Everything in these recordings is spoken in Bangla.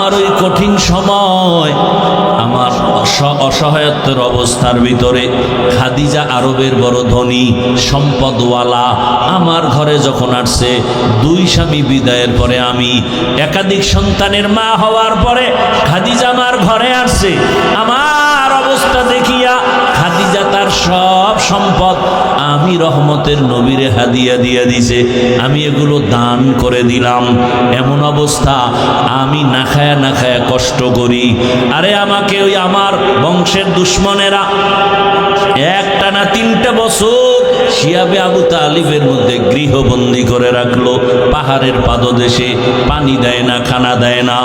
আমার ওই কঠিন সময়, আমার অসহায়ত্বের অবস্থার ভিতরে খাদিজা আরবের বড় ধনী সম্পদওয়ালা আমার ঘরে যখন আসছে, 2 স্বামী বিদায়ের পরে আমি একাধিক সন্তানের মা হওয়ার পরে খাদিজা আমার ঘরে আসছে। আমার অবস্থা দেখিয়া খাদিজা তার সব সম্পদ আমি রহমতের নবীরে হাদিয়া দিয়া দিছে, আমি এগুলো দান করে দিলাম। এমন অবস্থা আমি না খায়া কষ্ট করি। আরে আমাকে ওই আমার বংশের দুশ্মনেরা একটানা 3 বছর শিয়াবে আবু তালিবের মধ্যে গৃহবন্দী করে রাখলো। পাহাড়ের পাদদেশে পানি দেয় না, খানা দেয় না,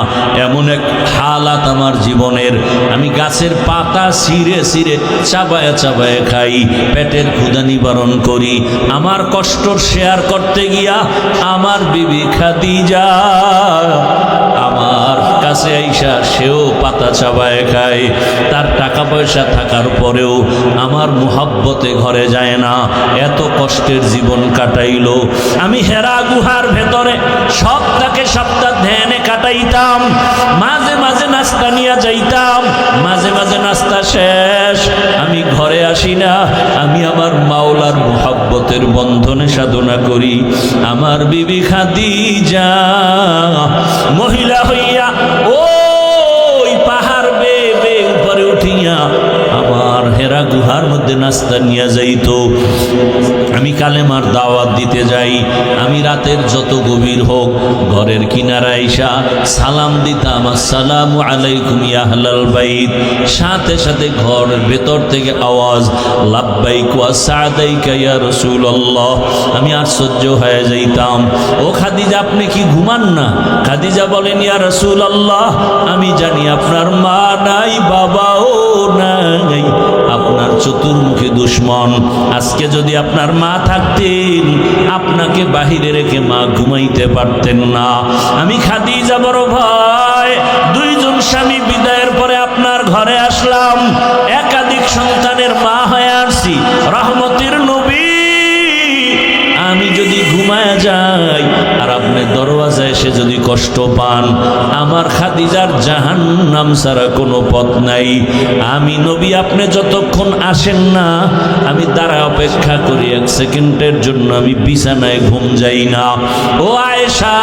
এমন এক হালাত আমার জীবনের। আমি গাছের পাতা ছিঁড়ে চাবায় খাই, পেটের ক্ষুধা নিবারণ করি। আমার কষ্ট শেয়ার করতে গিয়া আমার বিবি খাদিজা আমার কাছে আইসা সেও পাতা চাবায় খায়। তার টাকা পয়সা থাকার পরেও আমার মুহাব্বতে ঘরে যায় না, এত কষ্টের জীবন কাটাইলো। আমি হেরা গুহার ভেতরে সপ্তাহ ধ্যানে কাটাইতাম, মাঝে মাঝে নাস্তা নিয়ে যাইতাম, মাঝে মাঝে নাস্তা শেষ আমি ঘরে আসি না, আমি আমার মাওলার মুহাব্বতের বন্ধনে সাধনা করি। আমার বিবি খাদিজা মহিলা হইয়া ওই পাহাড় বেয়ে উপরে উঠিয়া আমার হেরা গুহার মধ্যে নাস্তা নিয়ে যাইতো। আমি কালেমার দাওয়াত দিতে যাই, আমি রাতের যত গভীর হোক ঘরের কিনারা আইসা সালাম দিতাম, আসসালামু আলাইকুম ইয়া আহলাল বাইত। সাথে সাথে ঘরের ভেতর থেকে আওয়াজ, লাব্বাইক ওয়া সাদাইকা ইয়া রাসূলুল্লাহ। আমি আশ্চর্য হয়ে যাইতাম, ও খাদিজা আপনি কি ঘুমান না? খাদিজা বলেন, ইয়া রাসূলুল্লাহ আমি জানি আপনার মা নাই, বাবাও নাই, আপনার চতুর্মুখী দুশ্মন। আজকে যদি আপনার মা থাকতেন আপনাকে বাহিরে রেখে মা ঘুমাইতে পারতেন না। আমি খাদিজা বড় ভয়, 2জন স্বামী বিদায়ের পরে আপনার ঘরে আসলাম, একাধিক সন্তানের মা হয়ে আসছি, রহমতের নবী। আমি যদি ঘুমায় যাই আর আপনি দরওয়াজায় এসে যদি কষ্ট পান, আমার খাদিজার জাহান্নাম ছাড়া কোনো পথ নাই। আমি নবী আপনি যতক্ষণ আসেন না আমি দাঁড়ায় অপেক্ষা করি, 1 সেকেন্ডের জন্য আমি বিছানায় ঘুম যাই না। ও আয়েশা,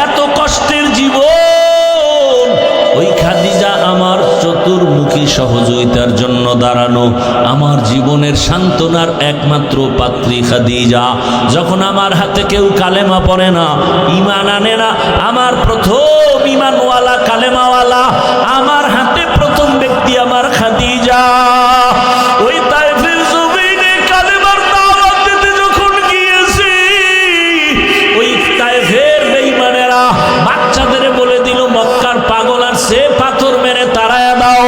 এত কষ্টের জীবন, ওই খাদিজা আমার চতুর্মুখী সহযোগিতার জন্য দাঁড়ানো, আমার জীবনের সান্ত্বনার একমাত্র পাত্রী খাদিজা। যখন আমার হাতে কেউ কালেমা পড়ে না, ঈমান আনে না, আমার প্রথম ঈমানওয়ালা কালেমাওয়ালা আমার হাতে প্রথম ব্যক্তি আমার খাদিজা। ওই তায়েফের জমিনে কালেমার দাওয়াত দিতে যখন গিয়েছি, ওই তায়েফের বেঈমানেরা বাচ্চাদের বলে দিল মক্কার পাগল আসছে, পাথর মেরে তাড়ায়া দাও।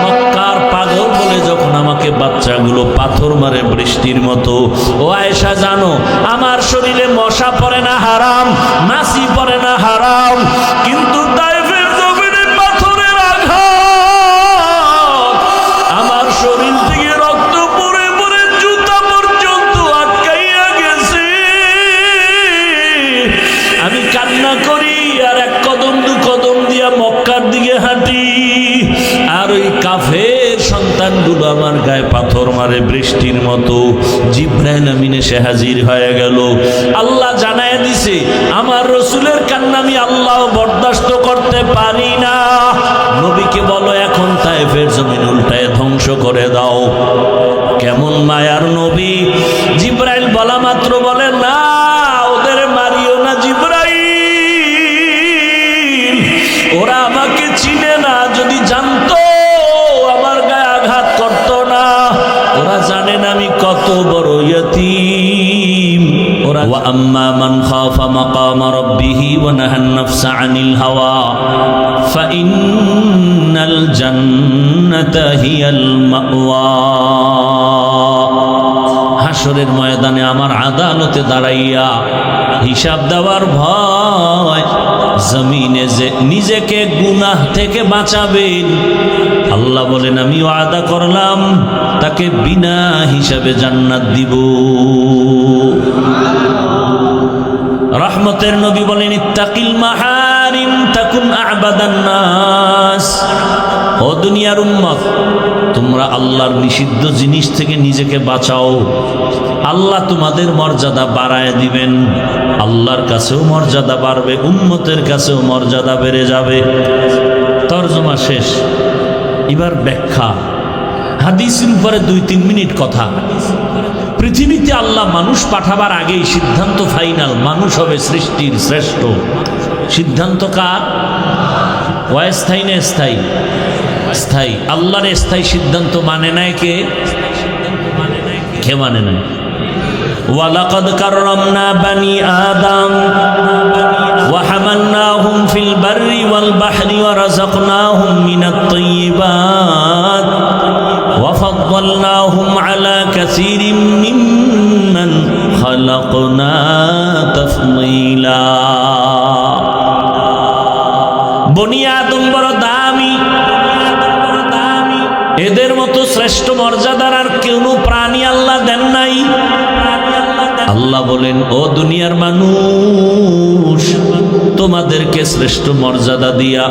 মক্কার পাগল বলে যখন আমাকে বাচ্চাগুলো পাথর মারে বৃষ্টির মতো। ও আয়েশা জানো, আমার শরীরে মশা পড়ে না হারাম, মাছি পড়ে না হারাম, কিন্তু তায়েফের জমিনে পাথরের আঘাত আমার শরীর থেকে রক্ত পড়ে পড়ে জুতা পর্যন্ত আটকাইয়া গেছে। আমি কান্না করি আর 1 কদম 2 কদম দিয়া মক্কার দিকে হাঁটি, আর ওই কাফের সন্তানগুলো আমার গায়ে পাথর মারে বৃষ্টির মতো। জিবরাইল আমিন এসে হাজির হয়ে গেল। আল্লাহ জানায় দিছে আমার রসুলের কান্না আমি আল্লাহ বরদাস্ত করতে পারি না। নবীকে বলো এখন তায়েফের জমিন উল্টায় ধ্বংস করে দাও। কেমন মায়ার নবী! জিবরাইল বলা মাত্র বলে, না ওদের মারিও না জিবরাইল, ওরা আমাকে চিনে না, যদি জানতো আমার গায়ে আঘাত করতো না। ওরা জানে না আমি কত বড় ইয়তীম। ওরা ওয়া আম্মা মান খাফা মাকামা রাব্বিহি ওয়া নাহান নাফসা আনিল হাওয়া ফাইন্নাল জান্নাতা হিয়াল মাওয়া। হাসরের ময়দানে আমার আদালতে দাঁড়াইয়া হিসাব দেওয়ার ভয়, জমিনে যে নিজেকে গুনাহ থেকে বাঁচাবেন আল্লাহ বলেন আমি ওয়াদা করলাম তাকে বিনা হিসাবে জান্নাত দিব। রহমত রহমতের নবী বলেন, ইত্তাকিল মাহারিম তাকুন আ'বাদান নাস। ও দুনিয়ার উম্মত, তোমরা আল্লাহর নিষিদ্ধ জিনিস থেকে নিজেকে বাঁচাও, আল্লাহ তোমাদের মর্যাদা বাড়ায় দিবেন। আল্লাহর কাছেও মর্যাদা বাড়বে, উম্মতের কাছেও মর্যাদা বেড়ে যাবে। তরজমা শেষ। এবার ব্যাখ্যা। হাদিসের উপরে 2-3 মিনিট কথা। পৃথিবীতে আল্লাহ মানুষ পাঠাবার আগেই সিদ্ধান্ত ফাইনাল, মানুষ হবে সৃষ্টির শ্রেষ্ঠ। সিদ্ধান্ত কার? অস্থায়ী না স্থায়ী? স্থায়ী। আল্লাহর স্থায়ী সিদ্ধান্ত মানে নাই কে? কে মানে নাই? ওয়ালাকাদ কাররামনা বানি আদম ওয়া হামালনাহুম ফিল বাররি ওয়াল বাহরি ওয়া রাযাকনাহুম মিনাত তাইয়্যিবাত ওয়া ফাদ্দালনাহুম আলা কাসীরিম মিম্মান খালাকনা তাফদীলা। বনি আদম বড় দামি, এদের মতো শ্রেষ্ঠ মর্যাদার আর কোনো প্রাণী আল্লাহ দেন নাই। আল্লাহ বলেন, ও দুনিয়ার মানুষ, তোমাদেরকে শ্রেষ্ঠ মর্যাদা দিয়া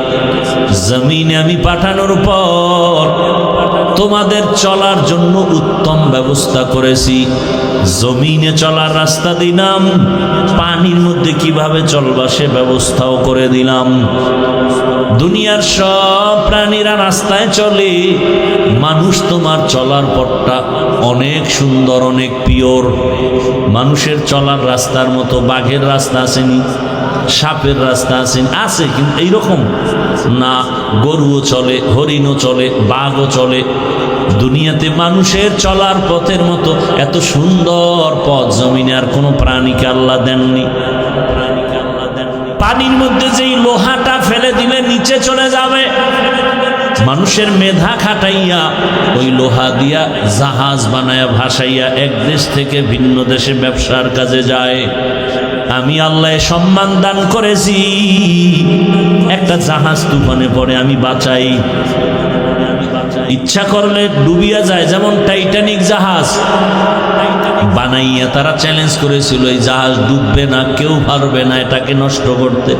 জমিনে আমি পাঠানোর পর তোমাদের চলার জন্য উত্তম ব্যবস্থা করেছি। জমিনে চলার রাস্তা দিলাম, পানির মধ্যে কিভাবে চলবা সে ব্যবস্থাও করে দিলাম। দুনিয়ার সব প্রাণীরা রাস্তায় চলে, মানুষ তোমার চলার পথটা অনেক সুন্দর, অনেক পিওর। মানুষের চলার রাস্তার মতো বাঘের রাস্তা আসেনি, সাপের রাস্তা আসেনি, আছে কিন্তু এইরকম না। গরুও চলে, হরিণও চলে, বাঘও চলে। দুনিয়াতে মানুষের চলার পথের মতো এত সুন্দর পথ জমিনে আর কোনো প্রাণীকে আল্লাহ দেননি। পানির মধ্যে যেই লোহাটা ফেলে দিলে নিচে চলে যাবে, মানুষের মেধা খাটাইয়া ওই লোহা দিয়া জাহাজ বানায়া ভাসাইয়া এক দেশ থেকে ভিন্ন দেশে ব্যবসার কাজে যায়। আমি আল্লাহ সম্মান দান করেছি, একটা জাহাজ তুফানে পড়ে আমি বাঁচাই, ইচ্ছা করলে ডুবিয়া যায়। যেমন টাইটানিক জাহাজ বানাইয়া তারা চ্যালেঞ্জ করেছিল, এই জাহাজ ডুববে না, কেউ পারবে না এটাকে নষ্ট করতে।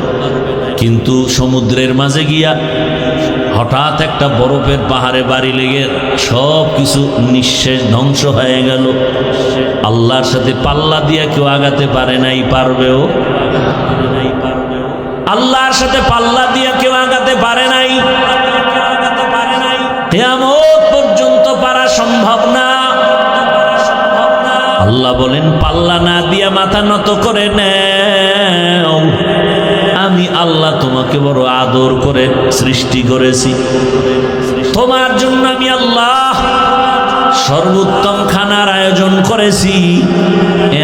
কিন্তু সমুদ্রের মাঝে গিয়া হঠাৎ একটা বরফের পাহাড়ে বাড়ি লেগে সব কিছু নিঃশেষ, ধ্বংস হয়ে গেল। আল্লাহর সাথে পাল্লা দিয়া কেউ আগাতে পারে নাই, পারবেও? আল্লাহর সাথে পাল্লা দিয়া কেউ আগাতে পারে নাই, কিয়ামত পর্যন্ত পারা সম্ভব না। আল্লাহ বলেন, পাল্লা না দিয়া মাথা নত করে নেও, আমি আল্লাহ তোমাকে বড় আদর করে সৃষ্টি করেছি। তোমার জন্য আমি আল্লাহ সর্বোত্তম খানার আয়োজন করেছি।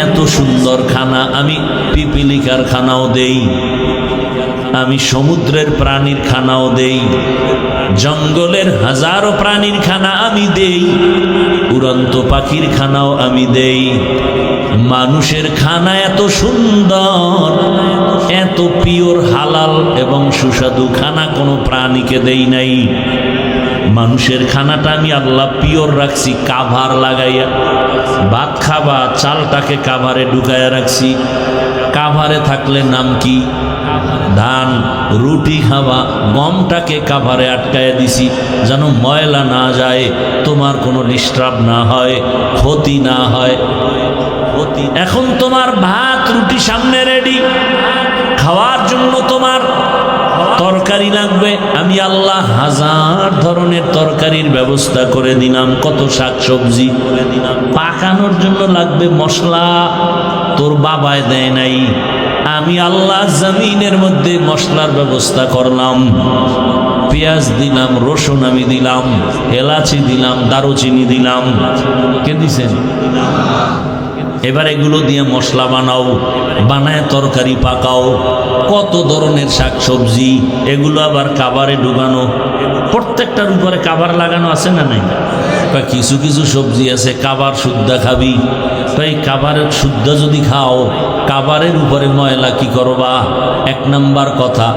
এত সুন্দর খানা আমি পিপিলিকার খানাও দেই, আমি সমুদ্রের প্রাণীর খানাও দেই, জঙ্গলের হাজারো প্রাণীর খানা আমি দেই, উড়ন্ত পাখির খানাও আমি দেই। মানুষের খানা এত সুন্দর, এত পিওর, হালাল এবং সুস্বাদু খানা কোনো প্রাণীকে দেই নাই। মানুষের খানাটা আমি আল্লাহ পিওর রাখছি, কাভার লাগাইয়া। ভাত খাবা, চালটাকে কাভারে ঢুকাইয়া রাখছি। কাভারে থাকলে নাম কি? ধান। রুটি খাবা, গমটাকে কাভারে আটকায় দিছি যেন ময়লা না যায়, তোমার কোনো ডিস্টার্ব না হয়, ক্ষতি না হয়। এখন তোমার ভাত রুটি সামনে রেডি, খাওয়ার জন্য তোমার তরকারি লাগবে, আমি আল্লাহ হাজার ধরনের তরকারির ব্যবস্থা করে দিলাম। কত শাকসবজি করে দিলাম। পাকানোর জন্য লাগবে মশলা, তোর বাবায় দেয় নাই, আমি আল্লাহ জমিনের মধ্যে মশলার ব্যবস্থা করলাম। পেঁয়াজ দিলাম, রসুন আমি দিলাম, এলাচি দিলাম, দারুচিনি দিলাম। কে দিছেন? এবার এগুলো দিয়ে মশলা বানাও, বানায় তরকারি পাকাও। কত ধরনের শাকসবজি, এগুলো আবার কাভারে ঢুকানো। প্রত্যেকটার উপরে কাভার লাগানো আছে না নাই? কিছু কিছু সবজি আছে কাবার শুদ্ধা খাবি, তাই কাবারের শুদ্ধা যদি খাও কাবারের উপরে ময়লা কি করবা? এক নাম্বার কথা,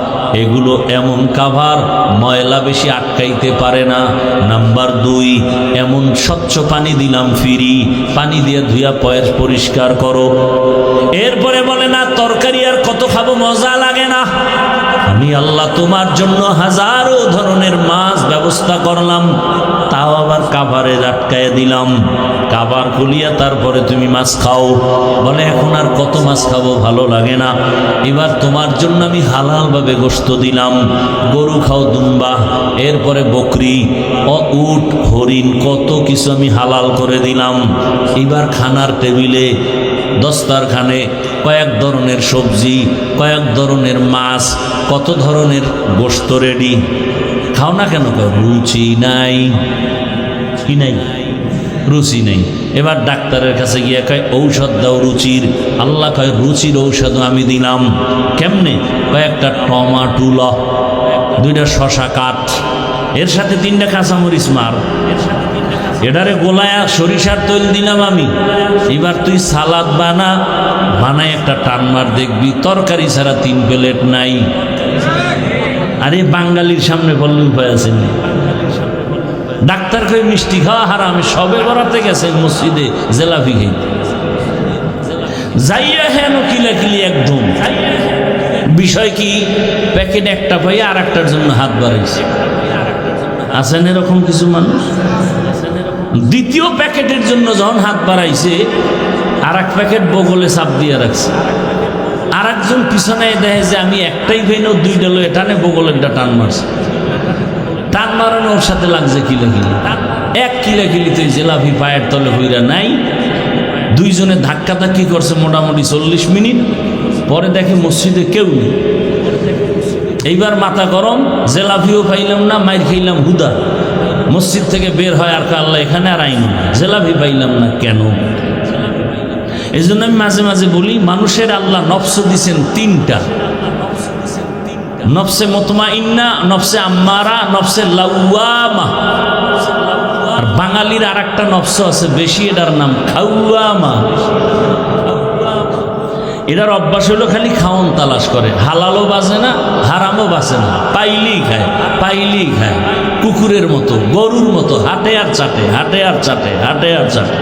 এগুলো এমন কাভার ময়লা বেশি আটকাইতে পারে না। নাম্বার দুই, এমন স্বচ্ছ পানি দিলাম ফ্রি, পানি দিয়ে ধুইয়া পয়েস পরিষ্কার করো। এরপরে বলে না তরকারি আর কত খাবো, মজা লাগে না। আমি আল্লাহ তোমার জন্য হাজারো ধরনের মাছ ব্যবস্থা করলাম, তাও আবার কাভারে আটকায় দিলাম। কাভার খুলিয়া তারপরে তুমি মাছ খাও। বলে এখন আর কত মাছ খাবো, ভালো লাগে না। এবার তোমার জন্য আমি হালালভাবে গোশত দিলাম, গরু খাও দুম্বা, এরপরে বকরি, উট, হরিণ, কত কিছু আমি হালাল করে দিলাম। এবার খানার টেবিলে দস্তারখানে কয়েক ধরনের সবজি, কয়েক ধরনের মাছ, কত ধরনের গোশত রেডি। খাও না কেন? রুচি নাই। কি নাই? রুচি নেই। এবার ডাক্তারের কাছে গিয়ে কয় ঔষধ দাও রুচির। আল্লাহ কয় রুচির ঔষধ আমি দিলাম। কেমনে? কয়েকটা টমাটো ল, 2টা শশা কাট, এর সাথে 3টা কাঁচামরিচ মার, এটারে গোলায়া সরিষার তৈল দিলাম আমি। এবার তুই সালাদ বানায় একটা টান মার, দেখবি তরকারি ছাড়া 3 প্লেট নাই। আরে বাঙালির সামনে বললে উপায় আছে না। ডাক্তার কই মিষ্টি খাওয়া হারাম, আমি সবে বরাতে গেছে মসজিদে জেলাপি খাইতে, যাইয়া হেন কিলাকিলি একদম। বিষয় কি? প্যাকেট একটা পাই আর একটার জন্য হাত বাড়াইছে। আছেন এরকম কিছু মানুষ? দ্বিতীয় প্যাকেটের জন্য যখন হাত বাড়াইছে, আর এক প্যাকেট বগলে চাপ দিয়ে রাখছে। আর একজন পিছনে দেখে যে আমি একটাই খাইনো, 2টা লো, টানে বগলেরটা টান মারছে। টান মারানো ওর সাথে লাগছে কিলাকিলি। এক কিলাকিলিতে জেলাপি পায়ের তলে হইরা নাই। 2 জনে ধাক্কাধাক্কি করছে মোটামুটি 40 মিনিট। পরে দেখে মসজিদে কেউ নেই। এইবার মাথা গরম, জেলাপিও পাইলাম না, মাইর খাইলাম হুদা। মসজিদ থেকে বের হয় আর আল্লাহ এখানে আর আইন, জেলাপি পাইলাম না কেন? এই জন্য আমি মাঝে মাঝে বলি, মানুষের আল্লাহ নফস দিছেন 3টা, নফসে মুতমাইন্না, নফসে আম্মারা, নফসে লাওয়ামা। আর বাঙালির আর একটা নফস আছে বেশি, এটার নাম খাওয়ামা। এটার অভ্যাস হলো খালি খাওন তালাশ করে, হালালও বাজে না, হারামও বাজে না, পাইলেই খায়, পাইলেই খায়। কুকুরের মতো, গরুর মতো, হাটে আর চাটে, হাটে আর চাটে, হাটে আর চাটে।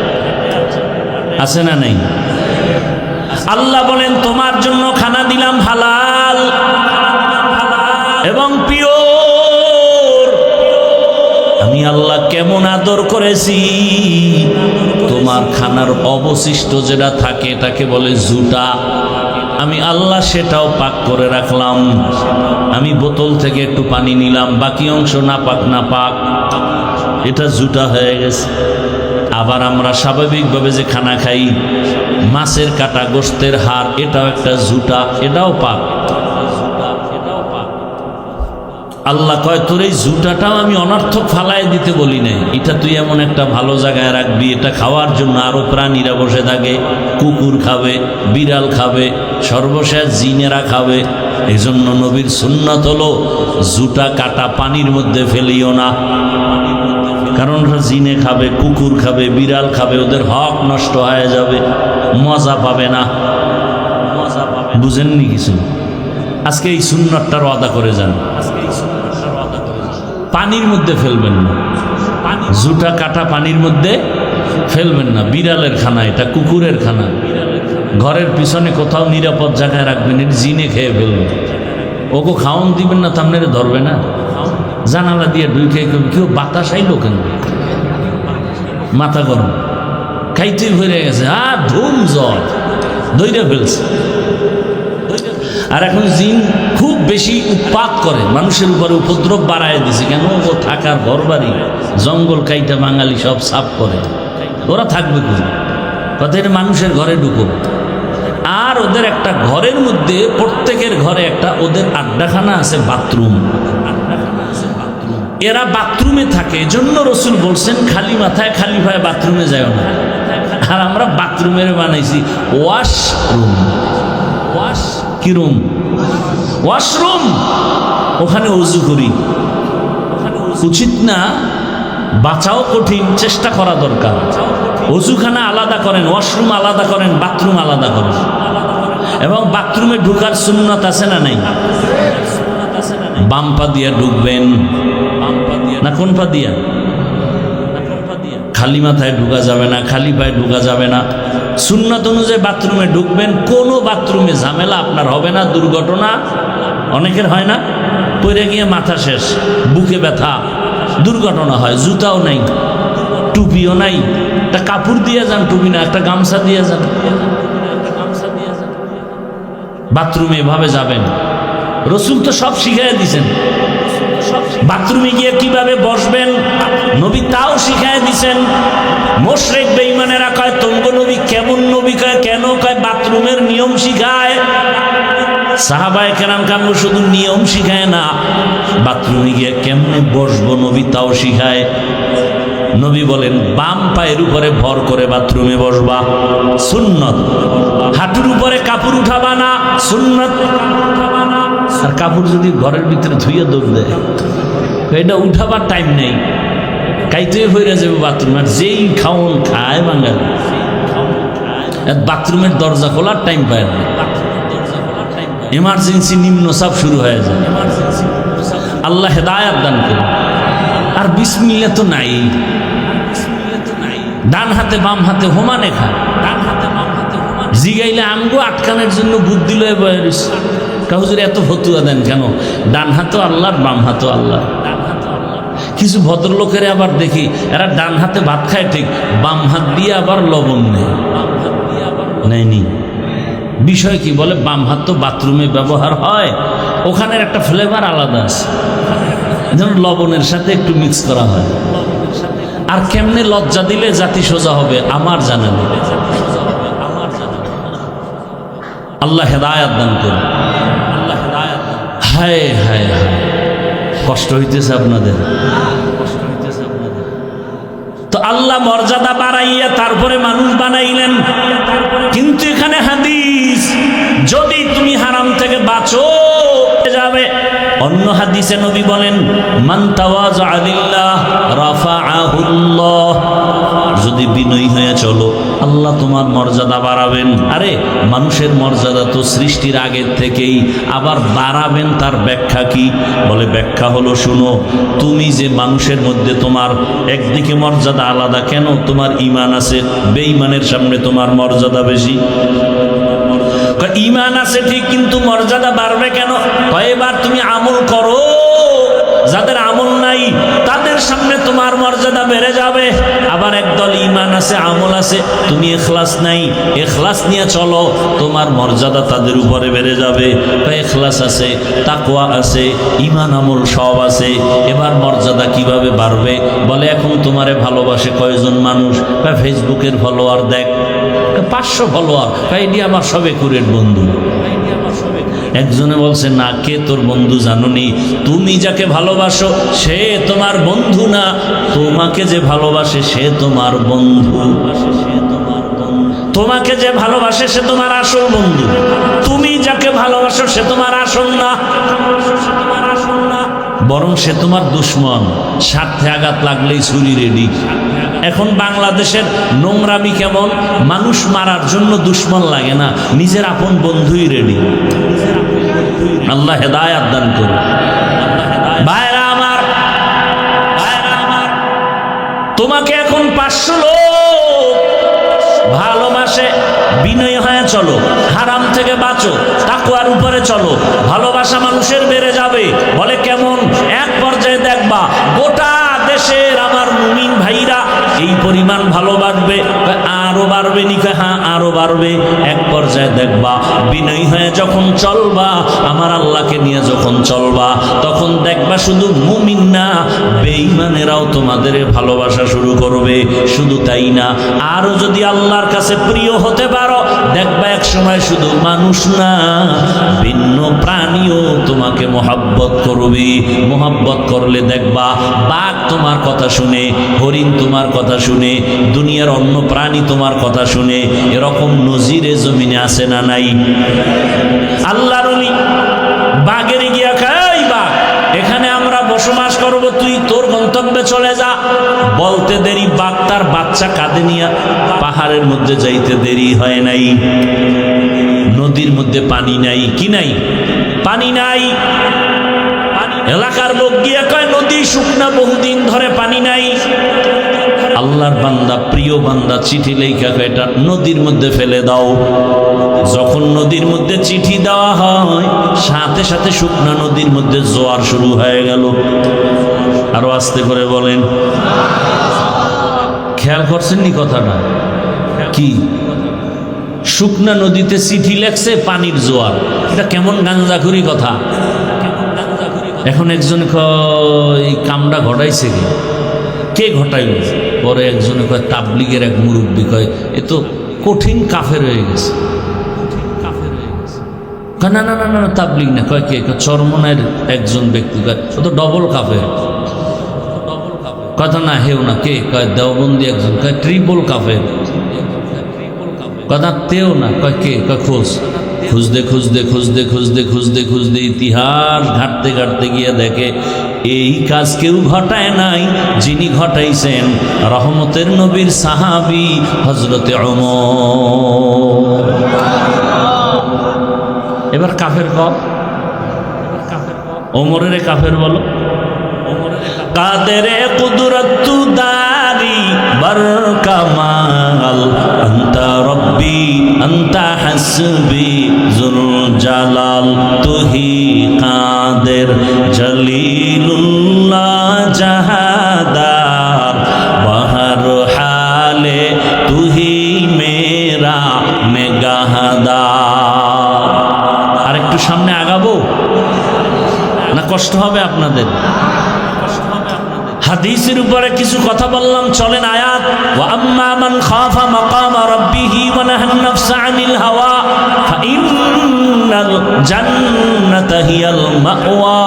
আছে না নেই? আল্লাহ বলেন তোমার জন্য খানা দিলাম হালাল এবং পিওর। আমি আল্লাহ কেমন আদর করেছি। তোমার খানার অবশিষ্ট যেটা থাকে এটাকে বলে জুটা, আমি আল্লাহ সেটাও পাক করে রাখলাম। আমি বোতল থেকে একটু পানি নিলাম, বাকি অংশ না পাক না পাক, এটা জুটা হয়ে গেছে। আবার আমরা স্বাভাবিকভাবে যে খানা খাই, মাছের কাটা, গোশতের হাড়, এটাও একটা জুটা, এটাও পাক। আল্লাহ কয় তোর এই জুটাটাও আমি অনর্থক ফালায় দিতে বলি নাই, এটা তুই এমন একটা ভালো জায়গায় রাখবি, এটা খাওয়ার জন্য আরো প্রাণীরা বসে থাকে, কুকুর খাবে, বিড়াল খাবে, সর্বশেষ জিনেরা খাবে। এই জন্য নবীর সুন্নাত হলো জুটা কাটা পানির মধ্যে ফেলিও না, কারণ জিনে খাবে, কুকুর খাবে, বিড়াল খাবে, ওদের হক নষ্ট হয়ে যাবে, মজা পাবে না। বুঝেননি কিছু? আজকে এই সুন্নাতটার ওয়াদা করে যান, পানির মধ্যে ফেলবেন না, জুটা কাটা পানির মধ্যে ফেলবেন না। বিড়ালের খানা এটা, কুকুরের খানা, ঘরের পিছনে কোথাও নিরাপদ জায়গায় রাখবেন, এটা জিনে খেয়ে ফেলবেন। ওকে খাওয়ান দিবেন না, তামনেরে ধরবে না। জানালা দিয়ে ঢুকে কেউ বাতাস আইলো কেন? মাথা গরম, খাইতে ভরে গেছে, আর ধুম জল দইরা ফেলছে। আর এখন জিন খুব বেশি উৎপাত করে, মানুষের উপরে উপদ্রব বাড়ায় দিছে। কেন? ও থাকার ঘর বাড়ি, জঙ্গল কাইটা বাঙালি সব সাফ করে, ওরা থাকবে কোন কথা? এটা মানুষের ঘরে ঢুকো। আর ওদের একটা ঘরের মধ্যে, প্রত্যেকের ঘরে একটা ওদের আড্ডাখানা আছে, বাথরুম। এরা বাথরুমে থাকে, এজন্য রসুল বলছেন খালি মাথায় খালি পায়ে বাথরুমে যায় না। আর আমরা বাথরুমের বানাইছি ওয়াশরুম। ওয়াশ কি রুম? ওয়াশরুম। ওখানে ওযু করি। উচিত না বাঁচাও কঠিন, চেষ্টা করা দরকার। অজুখানা আলাদা করেন, ওয়াশরুম আলাদা করেন, বাথরুম আলাদা করেন। এবং বাথরুমে ঢুকার সুন্নত আছে না নাই? বাম পা দিয়া ঢুকবেন না কোন পা দিয়া? খালি মাথায় ঢুকা যাবে না, খালি পায়ে ঢুকা যাবে না। সুন্নত অনুযায়ী বাথরুমে ঢুকবেন। কোনো বাথরুমে ঝামেলা আপনার হবে না, দুর্ঘটনা অনেকের হয় না, পড়ে গিয়ে মাথা শেষ, বুকে ব্যথা, দুর্ঘটনা হয়। জুতাও নাই, টুপিও নাই, একটা কাপড় দিয়ে যান, টুপি না একটা গামছা দিয়ে যান। বাথরুমে এভাবে যাবেন, রসুল তো সব শিখাই দিয়েছেন। বাথরুমে গিয়ে কিভাবে বসবেন নবী তাও শিখাই দিয়েছেন। মুশরিক বেঈমানেরা কয় তোমগো নবী কেমন নবী, কয় কেন, কয় বাথরুমের নিয়ম শিখায়। সাহাবায়ে কেরাম কামু শুধু নিয়ম শিখায় না, বাথরুমে গিয়ে কেমনে বসবো নবী তাও শিখায়। নবী বলেন বাম পায়ের উপরে ভর করে বাথরুমে বসবা, সুন্নত। হাঁটুর উপরে কাপড় উঠাবা না, সুন্নত। আর কাপড় যদি ঘরের ভিতরে ধুইয়ে দৌড় দেয়, এটা উঠাবার টাইম নেই, কাইতে হয়ে যাবে বাথরুম। আর যেই খাওন খায় বাঙালি, বাথরুমের দরজা খোলার টাইম পায় না, এমার্জেন্সি নিম্নচাপ শুরু হয়ে যায়। আল্লাহ হেদায়াত দান করুন। আর বিসমিল্লাহ তো নাই, ডান হাতে বাম হাতে হোমানে খায়, ডান হাতে বাম হাতে জিগাইলে আমগো আটকানোর জন্য বুদ্ধি লয়ে বয়স। কাহুজুর এত ফতুয়া দেন কেন? ডান হাতও আল্লাহর, বাম হাতও আল্লাহ। কিছু ভদ্রলোকের আবার দেখি এরা ডান হাতে ভাত খায় ঠিক, বাম হাত দিয়ে আবার লবণ নেয়নি। বিষয় কি বলে, বাম হাত তো বাথরুমে ব্যবহার হয়, ওখানের একটা ফ্লেভার আলাদা আছে, যেন লবণের সাথে একটু মিক্স করা হয়। আর কেমনে লজ্জা দিলে জাতি সোজা হবে আমার জানা নেই। আল্লাহ হেদায়াত দান করুন। হায় হায় হায়, কষ্ট হইতেছে আপনাদের। তো আল্লাহ মর্যাদা বাড়াইয়া তারপরে মানুষ বানাইলেন। কিন্তু এখানে হাদিস, যদি তুমি হারাম থেকে বাঁচো যাবে। অন্য হাদিসে নবী বলেন মান তাওয়াজা লিল্লাহ রাফাআহুল্লাহ, যদি বিনয়ী হয়ে চলো আল্লাহ তোমার মর্যাদা বাড়াবেন। আরে মানুষের মর্যাদা তো সৃষ্টির আগের থেকেই, আবার বাড়াবেন তার ব্যাখ্যা কি? বলে ব্যাখ্যা হলো শুনো, তুমি যে মানুষের মধ্যে তোমার একদিকে মর্যাদা আলাদা কেন? তোমার ঈমান আছে, বেঈমানের সামনে তোমার মর্যাদা বেশি। ঈমান আছে ঠিক, কিন্তু মর্যাদা বাড়বে কেন? কয়েকবার তুমি আমল করো, যাদের আমল নাই তাদের সামনে তোমার মর্যাদা বেড়ে যাবে। আবার একদল ঈমান আছে, আমল আছে, তুমি ইখলাস নাই, ইখলাস নিয়ে চলো, তোমার মর্যাদা তাদের উপরে বেড়ে যাবে। ইখলাস আছে, তাকওয়া আছে, ঈমান আমল সব আছে, এবার মর্যাদা কিভাবে বাড়বে? বলে এখন তোমারে ভালোবাসে কয়জন মানুষ? ফেসবুকের ফলোয়ার দেখ, 500 ফলোয়ার, এটি আমার সবে কুরের বন্ধু। একজনে বলছে না, কে তোর বন্ধু জানুনি? তুমি যাকে ভালোবাসো সে তোমার বন্ধু না, তোমাকে যে ভালোবাসে সে তোমার বন্ধু। তোমাকে যে ভালোবাসে সে তোমার আসল বন্ধু, তুমি যাকে ভালোবাসো সে তোমার আসল না, বরং সে তোমার দুশ্মন। স্বার্থে আঘাত লাগলেই ছুরি রেডি। এখন বাংলাদেশের নোংরামি কেমন, মানুষ মারার জন্য দুশ্মন লাগে না, নিজের আপন বন্ধুই রেডি। আল্লাহ হেদায়াত দান করুন। ভাইরা আমার, তোমাকে এখন 500 লোক ভালোবাসে, বিনয়ী হয়ে চলো, হারাম থেকে বাঁচো, তাকওয়ার উপরে চলো, ভালোবাসা মানুষের বেড়ে যাবে। বলে কেমন? এক পর্যায়ে দেখবা গোটা দেশের আমার মুমিন ভাইরা এই পরিমাণ ভালোবাসবে। আরো বাড়বে নি? হ্যাঁ আরো বাড়বে। এক পর্যায়ে দেখবা বিনয়ী হয়ে যখন চলবা, আমার আল্লাহকে নিয়ে যখন চলবা, তখন দেখবা শুধু মুমিন না, বেঈমানেরাও তোমাদের ভালোবাসা শুরু করবে। শুধু তাই না, আরো যদি আল্লাহর কাছে প্রিয় হতে পারো, দেখবা এক সময় শুধু মানুষ না, ভিন্ন প্রাণীও তোমাকে মোহাব্বত করবে। মোহাব্বত করলে দেখবা বাঘ তোমার কথা শুনে, হরিণ তোমার কথা শুনে, দুনিয়ার অন্য প্রাণী তোমার কথা শুনে। এরকম নজিরে জমিনে আছে না নাই? আল্লাহর ওলি বাঘের গিয়া খাই, বাঘ এখানে আমরা বসবাস করব, তুই তোর গন্তব্যে চলে যা। বলতে দেরি, বাঘ তার বাচ্চা কাঁধে নিয়ে পাহাড়ের মধ্যে যাইতে দেরি হয় নাই। নদীর মধ্যে পানি নাই, কি নাই? পানি নাই। এলাকার লোক গিয়ে কয় নদী শুকনা, বহুদিন ধরে পানি নাই। আল্লাহর বান্দা, প্রিয় বান্দা চিঠি লেখা এটা নদীর মধ্যে ফেলে দাও। যখন নদীর মধ্যে চিঠি দেওয়া হয়, সাথে সাথে শুকনা নদীর মধ্যে জোয়ার শুরু হয়ে গেল। আরো আস্তে করে বলেন, খেয়াল করছেননি কথাটা? কি শুকনা নদীতে চিঠি লেখছে, পানির জোয়ার, এটা কেমন গাঞ্জাখুরি কথা। এখন একজন এই কামটা ঘটাইছে কে ঘটাইল? পরে একজনে কয় তাবলিগের এক মুরব্বী, কয় এ তো কঠিন কাফের হয়ে গেছে। না না না না, তাবলিগ না। কয় কে? চরমনের একজন ব্যক্তি, কয় ও তো ডবল কাফের। কথা না হেও না। কে? কয় দেওবন্দি একজন। কয় ট্রিপল কাফের। কথা তেও না। কয় কে? কয় খোঁজ। খুঁজতে খুঁজতে খুঁজতে খুঁজতে খুঁজতে খুঁজতে ইতিহাস ঘাটতে ঘাটতে গিয়ে দেখে এই কাজ কেউ ঘটায় নাই, যিনি ঘটাইছেন রহমতের নবীর সাহাবী হযরতে ওমর। এবার কাফের কও, ওমরের কাফের বলো। কাদেরে কুদরতু দারি বরকামাল, আনতা রব্বি আনতা হাসবি জুল জালাল, তুহি কাদের জলিলুল্লাহ জাহাদার, বহর হালে তুহি মেরা নেগাহদার। আর একটু সামনে আগাবো না? কষ্ট হবে আপনাদের? হাদিসের উপরে কিছু কথা বললাম, চলেন আয়াত। ওয়া আম্মা মান খাফা মাকামা রাব্বিহি ওয়া নাহান নাফসা আনিল হাওয়া ফাইন্নাল জান্নাতা হিয়াল মাওয়া।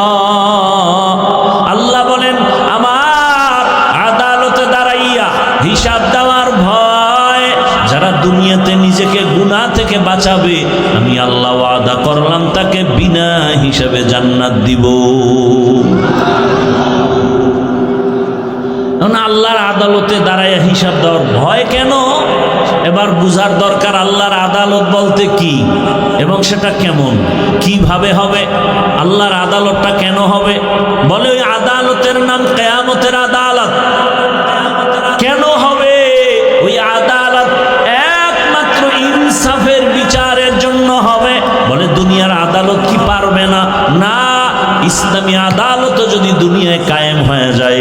আল্লাহ বলেন, আমার আদালতে দাঁড়াইয়া হিসাব দেওয়ার ভয় যারা দুনিয়াতে নিজেকে গুনাহ থেকে বাঁচাবে, আমি আল্লাহ ওয়াদা করলাম তাকে বিনা হিসাবে জান্নাত দিব। আল্লাহর আদালতে দাঁড়ায় হিসাব দেওয়ার ভয় কেন? এবার বুঝার দরকার আল্লাহর আদালত বলতে কি এবং সেটা কেমন, কিভাবে হবে। আল্লাহর আদালতটা কেন হবে? বলে ওই আদালতের নাম কিয়ামতের আদালত। কেন হবে ওই আদালত? একমাত্র ইনসাফের বিচারের জন্য হবে। বলে দুনিয়ার আদালত কি পারবে না? না, ইসলামী আদালত যদি দুনিয়ায় কায়েম হয়ে যায়,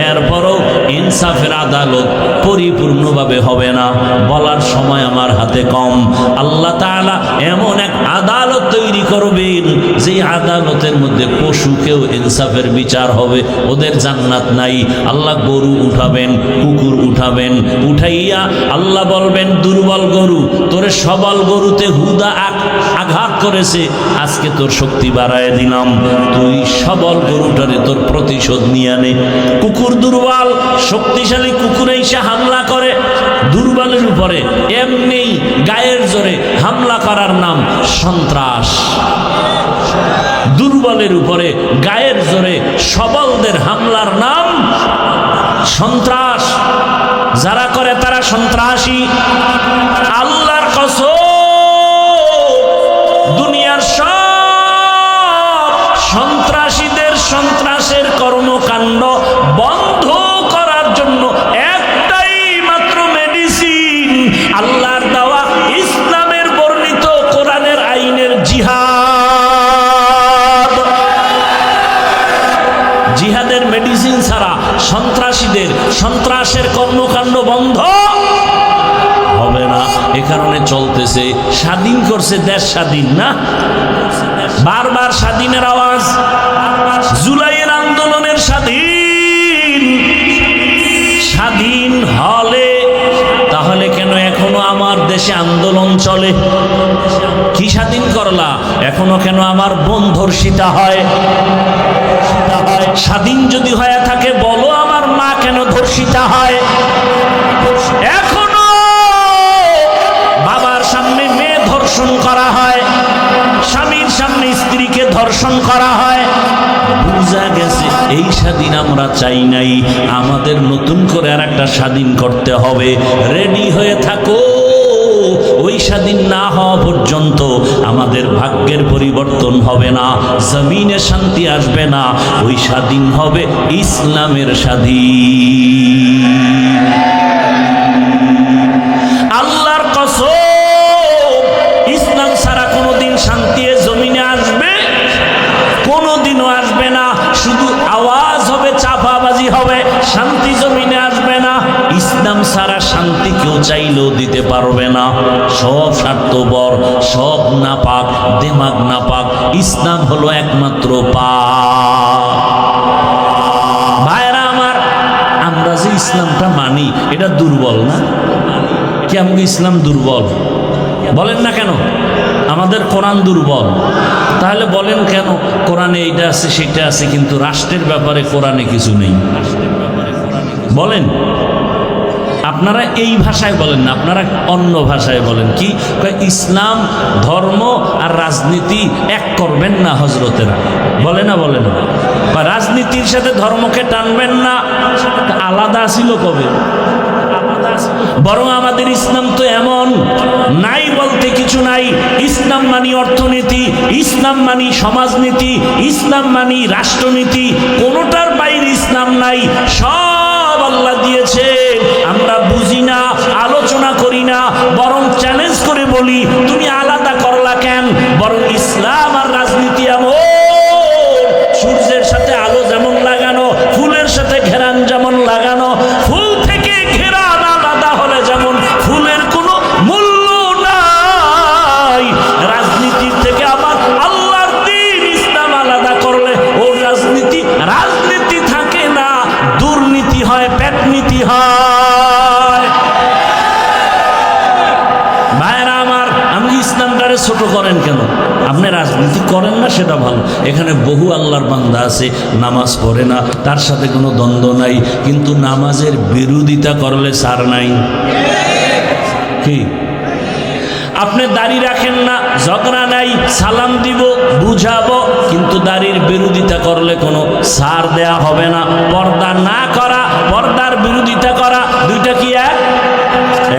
এরপরও ইনসাফের আদালত পরিপূর্ণভাবে হবে না। বলার সময় আমার হাতে কম। আল্লাহ তাআলা এমন এক আদালত তৈরি করবেন যে আদালতের মধ্যে পশুকেও ইনসাফের বিচার হবে। ওদের জান্নাত নাই। আল্লাহ গরু উঠাবেন, কুকুর উঠাবেন, উঠাইয়া আল্লাহ বলবেন, দুর্বল গরু, তোরে সবল গরুতে হুদা আঘাত করেছে, আজকে তোর শক্তি বাড়ায় দিলাম, তুই সবল গরুটারে তোর প্রতিশোধ নিয়ে নে। কুকুর দুর্বল, শক্তিশালী কুকুর এসে হামলা করে দুর্বলের উপরে, এমনি গায়ের জোরে হামলা করার নাম সন্ত্রাস। দুর্বলের উপরে গায়ের জোরে সবলদের হামলার নাম সন্ত্রাস। যারা করে তারা সন্ত্রাসী। আল্লাহর কসম, দুনিয়ার সব সন্ত্রাসীদের সন্ত্রাসের কর্মকাণ্ড বন্ধ করার জন্য একটাই মাত্র মেডিসিন, আল্লাহর দেওয়া ইসলামের বর্ণিত কোরআনের আইনের জিহাদ। জিহাদের মেডিসিন ছাড়া সন্ত্রাসীদের সন্ত্রাসের কর্মকাণ্ড বন্ধ হবে না। এ কারণে চলতেছে, স্বাধীন করছে দেশ, স্বাধীন না, বারবার স্বাধীনের আওয়াজ, জুলাইয়ের আন্দোলনের স্বাধীন। স্বাধীন হলে তাহলে কেন এখনো আমার দেশে আন্দোলন চলে? কি স্বাধীন করলা? এখনো কেন আমার বোন ধর্ষিতা হয়? স্বাধীন যদি হয়ে থাকে বলো, আমার মা কেন ধর্ষিতা হয়? এখনো বাবার সামনে মেয়ে ধর্ষণ করা হয়, স্বামীর সামনে স্ত্রীকে ধর্ষণ করা হয়। বুঝা গেছে এই স্বাধীন আমরা চাই নাই, আমাদের নতুন করে আর একটা স্বাধীন করতে হবে। রেডি হয়ে থাকো, ওই স্বাধীন না হওয়া পর্যন্ত আমাদের ভাগ্যের পরিবর্তন হবে না, জমিনে শান্তি আসবে না। ওই স্বাধীন হবে ইসলামের স্বাধীন। আল্লাহর কসম, ইসলাম ছাড়া কোনোদিন শান্তি এ জমিনে আসবে? কোনোদিনও আসবে না। শুধু আওয়াজ হবে, চাপাবাজি হবে, শান্তি জমিনে আসবে না। ইসলাম ছাড়া শান্তি কেউ চাইলেও দিতে পারবে না। সব স্বার্থপর, সব নাপাক, দেমাগ নাপাক। ইসলাম হলো একমাত্র পাক। ভাইরা আমার, আমরা যে ইসলামটা মানি এটা দুর্বল না? কি আমাকে ইসলাম দুর্বল বলেন না কেন? আমাদের কোরআন দুর্বল। তাহলে বলেন কেন কোরআনে এইটা আছে সেটা আছে, কিন্তু রাষ্ট্রের ব্যাপারে কোরআনে কিছু নেই? বলেন। আপনারা এই ভাষায় বলেন না, আপনারা অন্য ভাষায় বলেন। কি ইসলাম ধর্ম আর রাজনীতি এক করবেন না হজরতেরা, বলে না? বলে না। বা রাজনীতির সাথে ধর্মকে টানবেন না। আলাদা ছিল কবে? বরং আমাদের ইসলাম তো এমন, নাই বলতে কিছু নাই। ইসলাম মানি অর্থনীতি, ইসলাম মানি সমাজনীতি, ইসলাম মানি রাষ্ট্রনীতি, কোনোটার বাইরে ইসলাম নাই। সব আল্লাহ দিয়েছে, আমরা বুঝি না, আলোচনা করি না, বরং চ্যালেঞ্জ করে বলি তুমি আলাদা করলা কেন? বরং ইসলাম আর রাজনীতি এমন, সূর্যের সাথে আলো যেমন লাগানো, ফুলের সাথে ঘেরান যেমন লাগানো, ফুল থেকে ঘেরান আলাদা হলে যেমন ফুলের কোনো মূল্য নাই, রাজনীতির থেকে আবার আল্লাহর দ্বীন ইসলাম আলাদা করলে ওর রাজনীতি রাজনীতি থাকে না, দুর্নীতি হয়, পেটনীতি হয়। ভাইরা আমার, আমি ইসলামটারে ছোট করেন কেন? আপনি রাজনীতি করেন না সেটা ভালো, এখানে বহু আল্লাহর বান্দা আছে নামাজ পড়ে না, তার সাথে কোনো দ্বন্দ্ব নাই, কিন্তু নামাজের বিরোধিতা করলে ছাড় নাই। কি আপনি দাড়ি রাখেন না, ঝগড়া নাই, সালাম দিব, বুঝাবো, কিন্তু দাড়ির বিরোধিতা করলে কোনো ছাড় দেয়া হবে না। পর্দা না করা, পর্দার বিরোধিতা করা, দুইটা কি এক?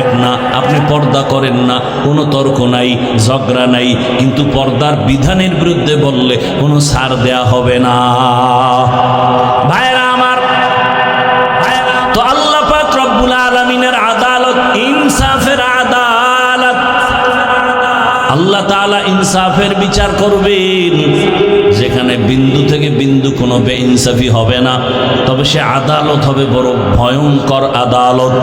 এক না। আপনি পর্দা করেন না, কোনো তর্ক নাই, ঝগড়া নাই, কিন্তু পর্দার বিধানের বিরুদ্ধে বললে কোনো ছাড় দেয়া হবে না। ভাইরা আমার, তো আল্লাহ পাক রব্বুল আলামিনের আদালত, ইনসাফের আদালত, আল্লাহ তাআলা ইনসাফের বিচার করবেন, যেখানে বিন্দু থেকে বিন্দু কোনো বেইনসাফি হবে না। তবে সে আদালত হবে বড় ভয়ঙ্কর আদালত।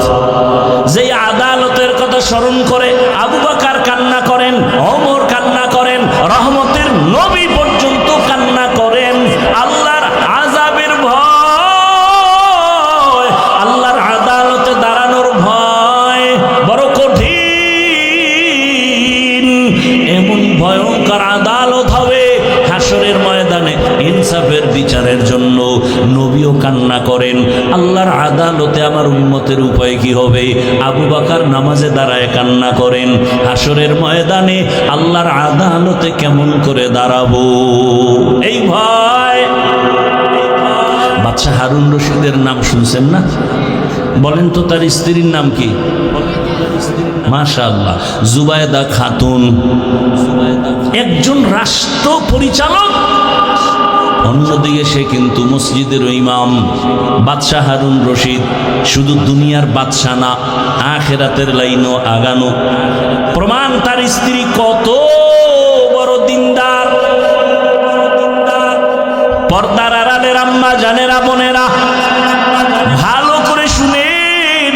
যেই আদালতের কথা স্মরণ করে আবু বকর কান্না করেন, ওমর কান্না করেন, রহমতের নবী পর্যন্ত কান্না করেন। আল্লাহর আযাবের ভয়, আল্লাহর আদালতে দাঁড়ানোর ভয় বড় কঠিন। এমন ভয়ঙ্কর আদালত হবে হাশরের ময়দানে, ইনসাফের বিচারের জন্য নবীও কান্না করেন। আল্লাহর আদালতে আমার উম্মতের উপায় কি হবে? আবু বকর নামাজে দাঁড়ায় কান্না করেন, হাশরের ময়দানে আল্লাহর আদালতে কেমন করে দাঁড়াবো, এই ভয়। বাদশাহ হারুন রশিদের নাম শুনছেন না? বলেন তো তার স্ত্রীর নাম কি? মাশাআল্লাহ, জুবায়দা খাতুন, একজন রাষ্ট্র পরিচালক, অন্যদিকে সে কিন্তু মসজিদের ইমাম। বাদশাহ হারুন রশিদ শুধু দুনিয়ার বাদশাহ না, আখিরাতের লাইনও আগানো। প্রমাণ তার স্ত্রী কত বড় দিনদার। পর্দার আড়ালের আম্মা জানেরা, বোনেরা, ভালো করে শুনেন।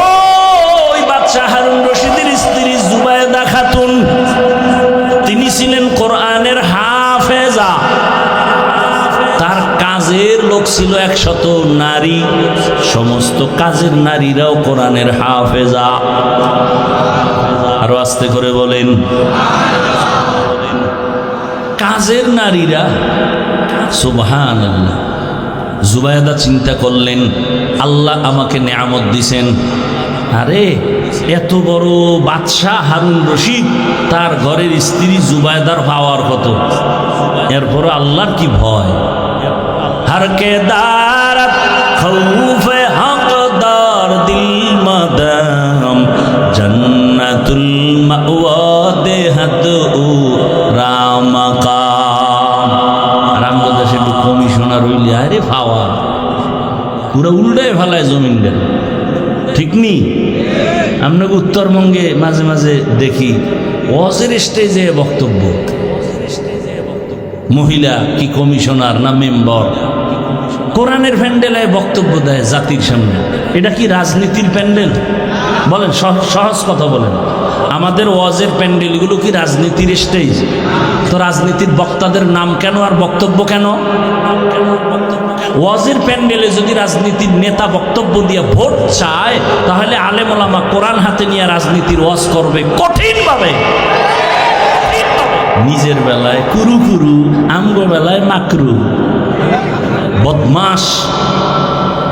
ওই বাদশাহ হারুন রশিদের স্ত্রী জুবায়দা খাতুন, তিনি ছিলেন কোরআনের হাফেজা। তার কাজের লোক ছিল 100 নারী, সমস্ত কাজের নারীরাও কোরআনের হাফেজা। আরো আস্তে করে বলেন, কাজের নারীরা। সুবহানাল্লাহ। জুবায়দা চিন্তা করলেন, আল্লাহ আমাকে নেয়ামত দিছেন, আরে এত বড় বাদশাহ হারুন রশিদ, তার ঘরের স্ত্রী জুবায়দার পাওয়ার কত, এরপর আল্লাহর কি ভয়। के दारत खौफ हक़दार दिल मदाम जन्नतुल मअवा देहत उ रामकाम। রামগঞ্জে একটু কমিশনার হইলে আরে ফাওয়া পুরো উল্টায় ফেলায় জমিনটা, ঠিক নি? আপনাকে উত্তরবঙ্গে মাঝে মাঝে দেখি ওয়াজের স্টেজে বক্তব্য, মহিলা কি কমিশনার না মেম্বার কোরআনের প্যান্ডেলে বক্তব্য দেয় জাতির সামনে। এটা কি রাজনীতির প্যান্ডেল? বলেন, সহজ কথা বলেন। আমাদের ওয়াজের প্যান্ডেলগুলো কি রাজনীতির স্টেজ? তো রাজনীতির বক্তাদের নাম কেন আর বক্তব্য কেন? ওয়াজের প্যান্ডেলে যদি রাজনীতির নেতা বক্তব্য দিয়ে ভোট চায়, তাহলে আলেম ওলামা কোরআন হাতে নিয়ে রাজনীতির ওয়াজ করবে কঠিনভাবে। নিজের বেলায় কুরু কুরু, আমগো বেলায় মাকরু। বদমাস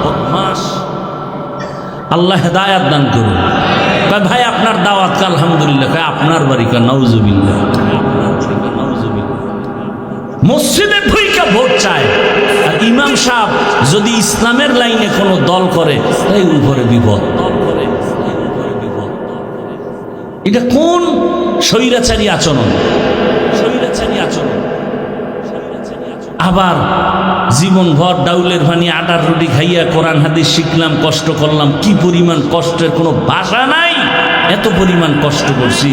বদমাস। আল্লাহ হেদায়াত দান করুন। কয় ভাই আপনার দাওয়াত কা? আলহামদুলিল্লাহ। কয় আপনার বাড়ি কা? নাউজুবিল্লাহ। মসজিদে ঢুইকা ভোট চায়, আর ইমাম সাহেব যদি ইসলামের লাইনে কোনো দল করে তাই উপরে বিপদ। এটা কোন স্বৈরাচারী আচরণ? স্বৈরাচারী আচরণ। আবার জীবনভর ডাউলের ভানি আটার রুটি খাইয়া কোরআন হাদিস শিখলাম, কষ্ট করলাম। কি পরিমাণ কষ্টের কোনো ভাষা নাই। এত পরিমাণ কষ্ট করছি।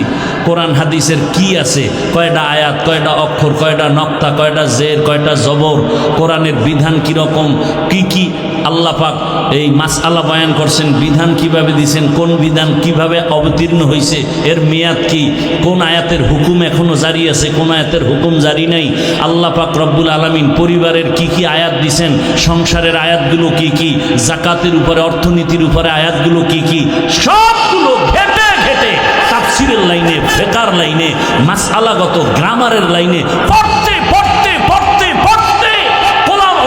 কোরআন হাদিসের কি আছে, কয়টা আয়াত, কয়টা অক্ষর, কয়টা নক্তা, কয়টা জের, কয়টা জবর, কোরআনের বিধান কীরকম, কি কি আল্লাহ পাক এই মাসআলা বয়ান করছেন, বিধান কিভাবে দিয়েছেন, কোন বিধান কিভাবে অবতীর্ণ হয়েছে, এর মেয়াদ কি, কোন আয়াতের হুকুম এখনো জারি আছে, কোন আয়াতের হুকুম জারি নাই। আল্লাহ পাক রব্বুল আলামিন পরিবারের কি কি আয়াত দিয়েছেন, সংসারের আয়াতগুলো কি কি, জাকাতের উপরে, অর্থনীতির উপরে আয়াতগুলো কি কি, সবগুলো ঘেটে ঘেটে তাফসীরের লাইনে, ফিকহের লাইনে, মাসআলাগত গ্রামারের লাইনে পড়তে পড়তে পড়তে পড়তে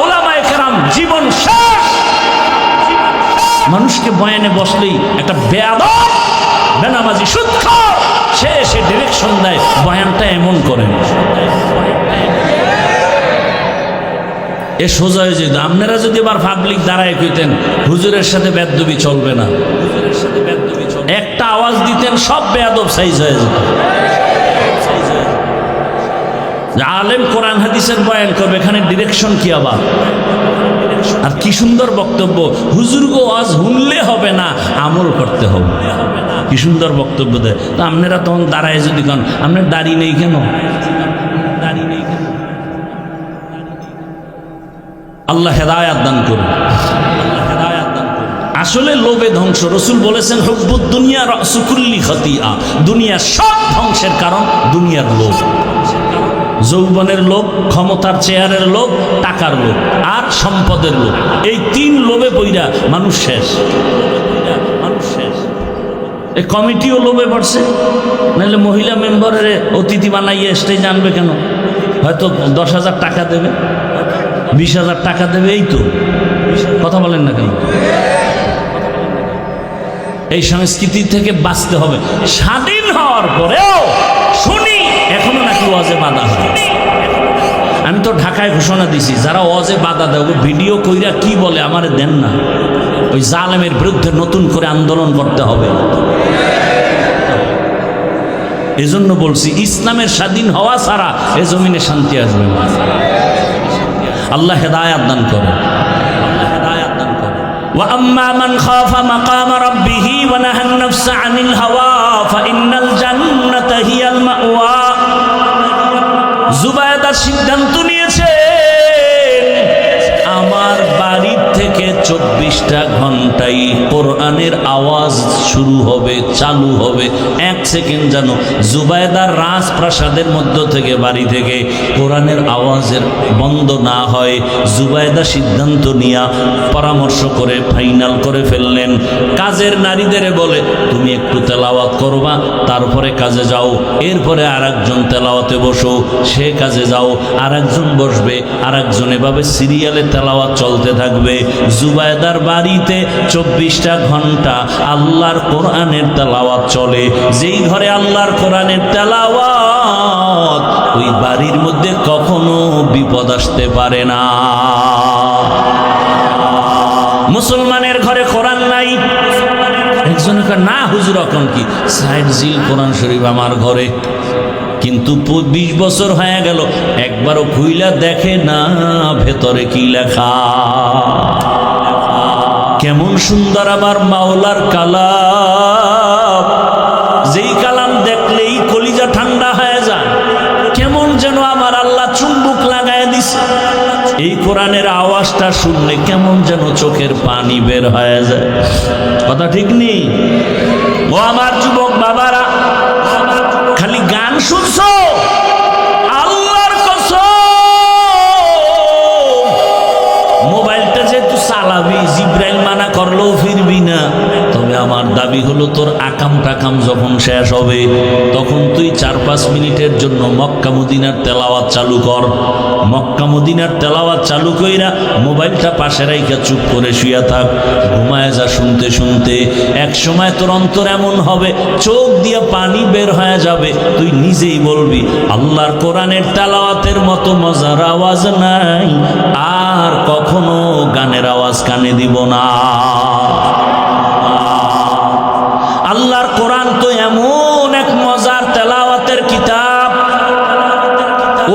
ওলামায়ে কেরাম জীবন শেষ। মানুষকে বয়ানে বসলেই একটা বেয়াদব, বেনামাজি, সুদখোর সে এসে ডিরেকশন দেয়, বয়ানটা এমন করেন। এ সোজা হয়ে যেত। আপনারা যদি আবার পাবলিক দাঁড়ায় কইতেন হুজুরের সাথে বেদবি চলবে না, একটা আওয়াজ দিতেন সব বেয়াদব সাইজ হয়ে যেত। আলেম কোরআন হাদিসের বয়ান করবে, এখানে ডিরেকশন কি আবার? আর কি সুন্দর বক্তব্য। হুজুর গো আজ শুনলে হবে না, আমল করতে হবে। কি সুন্দর বক্তব্য দেয়। তো আপনারা তখন দাঁড়ায় যদি কন আপনার দাড়ি নেই কেন, দাড়ি নেই কেন? আল্লাহ হেদায়াত দান করুন। আসলে লোভে ধ্বংস। রসুল বলেছেন হুব্বুদ দুনিয়া রাসু কুল্লি খাতিয়া, দুনিয়ার সব ধ্বংসের কারণ দুনিয়ার লোভ। যৌবনের লোভ, ক্ষমতার চেয়ারের লোভ, টাকার লোভ আর সম্পদের লোভ। এই তিন লোভে পইরা মানুষ শেষ। মানুষ শেষ। এই কমিটিও লোভে পড়ছে, নাহলে মহিলা মেম্বারের অতিথি বানাইয়ে স্টেজে আনবে কেন? হয়তো 10,000 টাকা দেবে, 20,000 টাকা দেবে, এই তো। কথা বলেন না কেন? এই সংস্কৃতি থেকে বাঁচতে হবে। স্বাধীন হওয়ার পরেও শুনি এখনো নাকি ওয়াজে বাধা হয়। আমি তো ঢাকায় ঘোষণা দিছি, যারা ওয়াজে বাধা দেয় ভিডিও কইরা কি বলে আমারে দেন না। ওই জালেমের বিরুদ্ধে নতুন করে আন্দোলন করতে হবে। এজন্য বলছি ইসলামের স্বাধীন হওয়া ছাড়া এ জমিনে শান্তি আসবে না। আল্লাহ হেদায়াত দান করেন। وأما من خاف مقام ربه ونهى النفس عن الهوى فإن الجنة هي المأوى। জুবায়েদা সিদ্ধান্ত নিয়েছে আমার বাড়ির থেকে 24টা ঘন্টাই কোরআনের আওয়াজ শুরু হবে, চালু হবে। 1 সেকেন্ড যেন জুবায়েদার রাজপ্রাসাদের মধ্য থেকে, বাড়ি থেকে কোরআনের আওয়াজের বন্ধ না হয়। জুবায়েদা সিদ্ধান্ত নিয়ে পরামর্শ করে ফাইনাল করে ফেললেন। কাজের নারীদের বলে তুমি একটু তেলাওয়াত করবা, তারপরে কাজে যাও। এরপরে আরেকজন তেলাওয়াতে বসো, সে কাজে যাও, আরেকজন বসবে, আরেকজন, এভাবে সিরিয়ালে তেলাওয়াত চলতে থাকবে। জুবায়েদার বাড়িতে 24টা ঘন্টা আল্লাহর কোরআনের তেলাওয়াত চলে। যেই ঘরে আল্লাহর কোরআনের তেলাওয়াত ওই বাড়ির মধ্যে কখনো বিপদ আসতে পারে না। মুসলমানের ঘরে কোরআন নাই, একজনের না হুজুর এখন কি সাইড জিল কোরআন শরীফ আমার ঘরে, কিন্তু 20 বছর হয়ে গেল একবারও খুইলা দেখে না ভেতরে কি লেখা। কেমন সুন্দর আমার মাওলার কালাম, যেই কালাম দেখলেই কলিজা ঠান্ডা হয়ে যায়, কেমন যেন আমার আল্লাহ চুম্বুক লাগায় দিছে। এই কোরআনের আওয়াজটা শুনলে কেমন যেন চোখের পানি বের হয়ে যায়। কথা ঠিক নেই? ও আমার যুবক বাবারা, খালি গান শুনছো? আল্লাহর কসম, মোবাইলটা যেহেতু চালাবি, জিব্রাইল মানা করলেও ফিরবি না। তবে আমার দাবি হলো তোর আকাম টাকাম যখন শেষ হবে তখন তুই 4-5 মিনিটের জন্য মক্কা মদিনার তেলাওয়াত চালু কর। মক্কা মদিনার তেলাওয়াত চালু কইরা মোবাইলটা পাশে রাইখা চুপ করে শুয়ে থাক, ঘুমায় যা শুনতে শুনতে। এক সময় তোর অন্তর এমন হবে চোখ দিয়ে পানি বের হয়ে যাবে, তুই নিজেই বলবি আল্লাহর কোরআনের তেলাওয়াতের মতো মজার আওয়াজ নাই, আর কখনো গানের আওয়াজ কানে দিব না। আল্লাহর কোরআন তো এমন এক মজার তেলাওয়াতের কিতাব।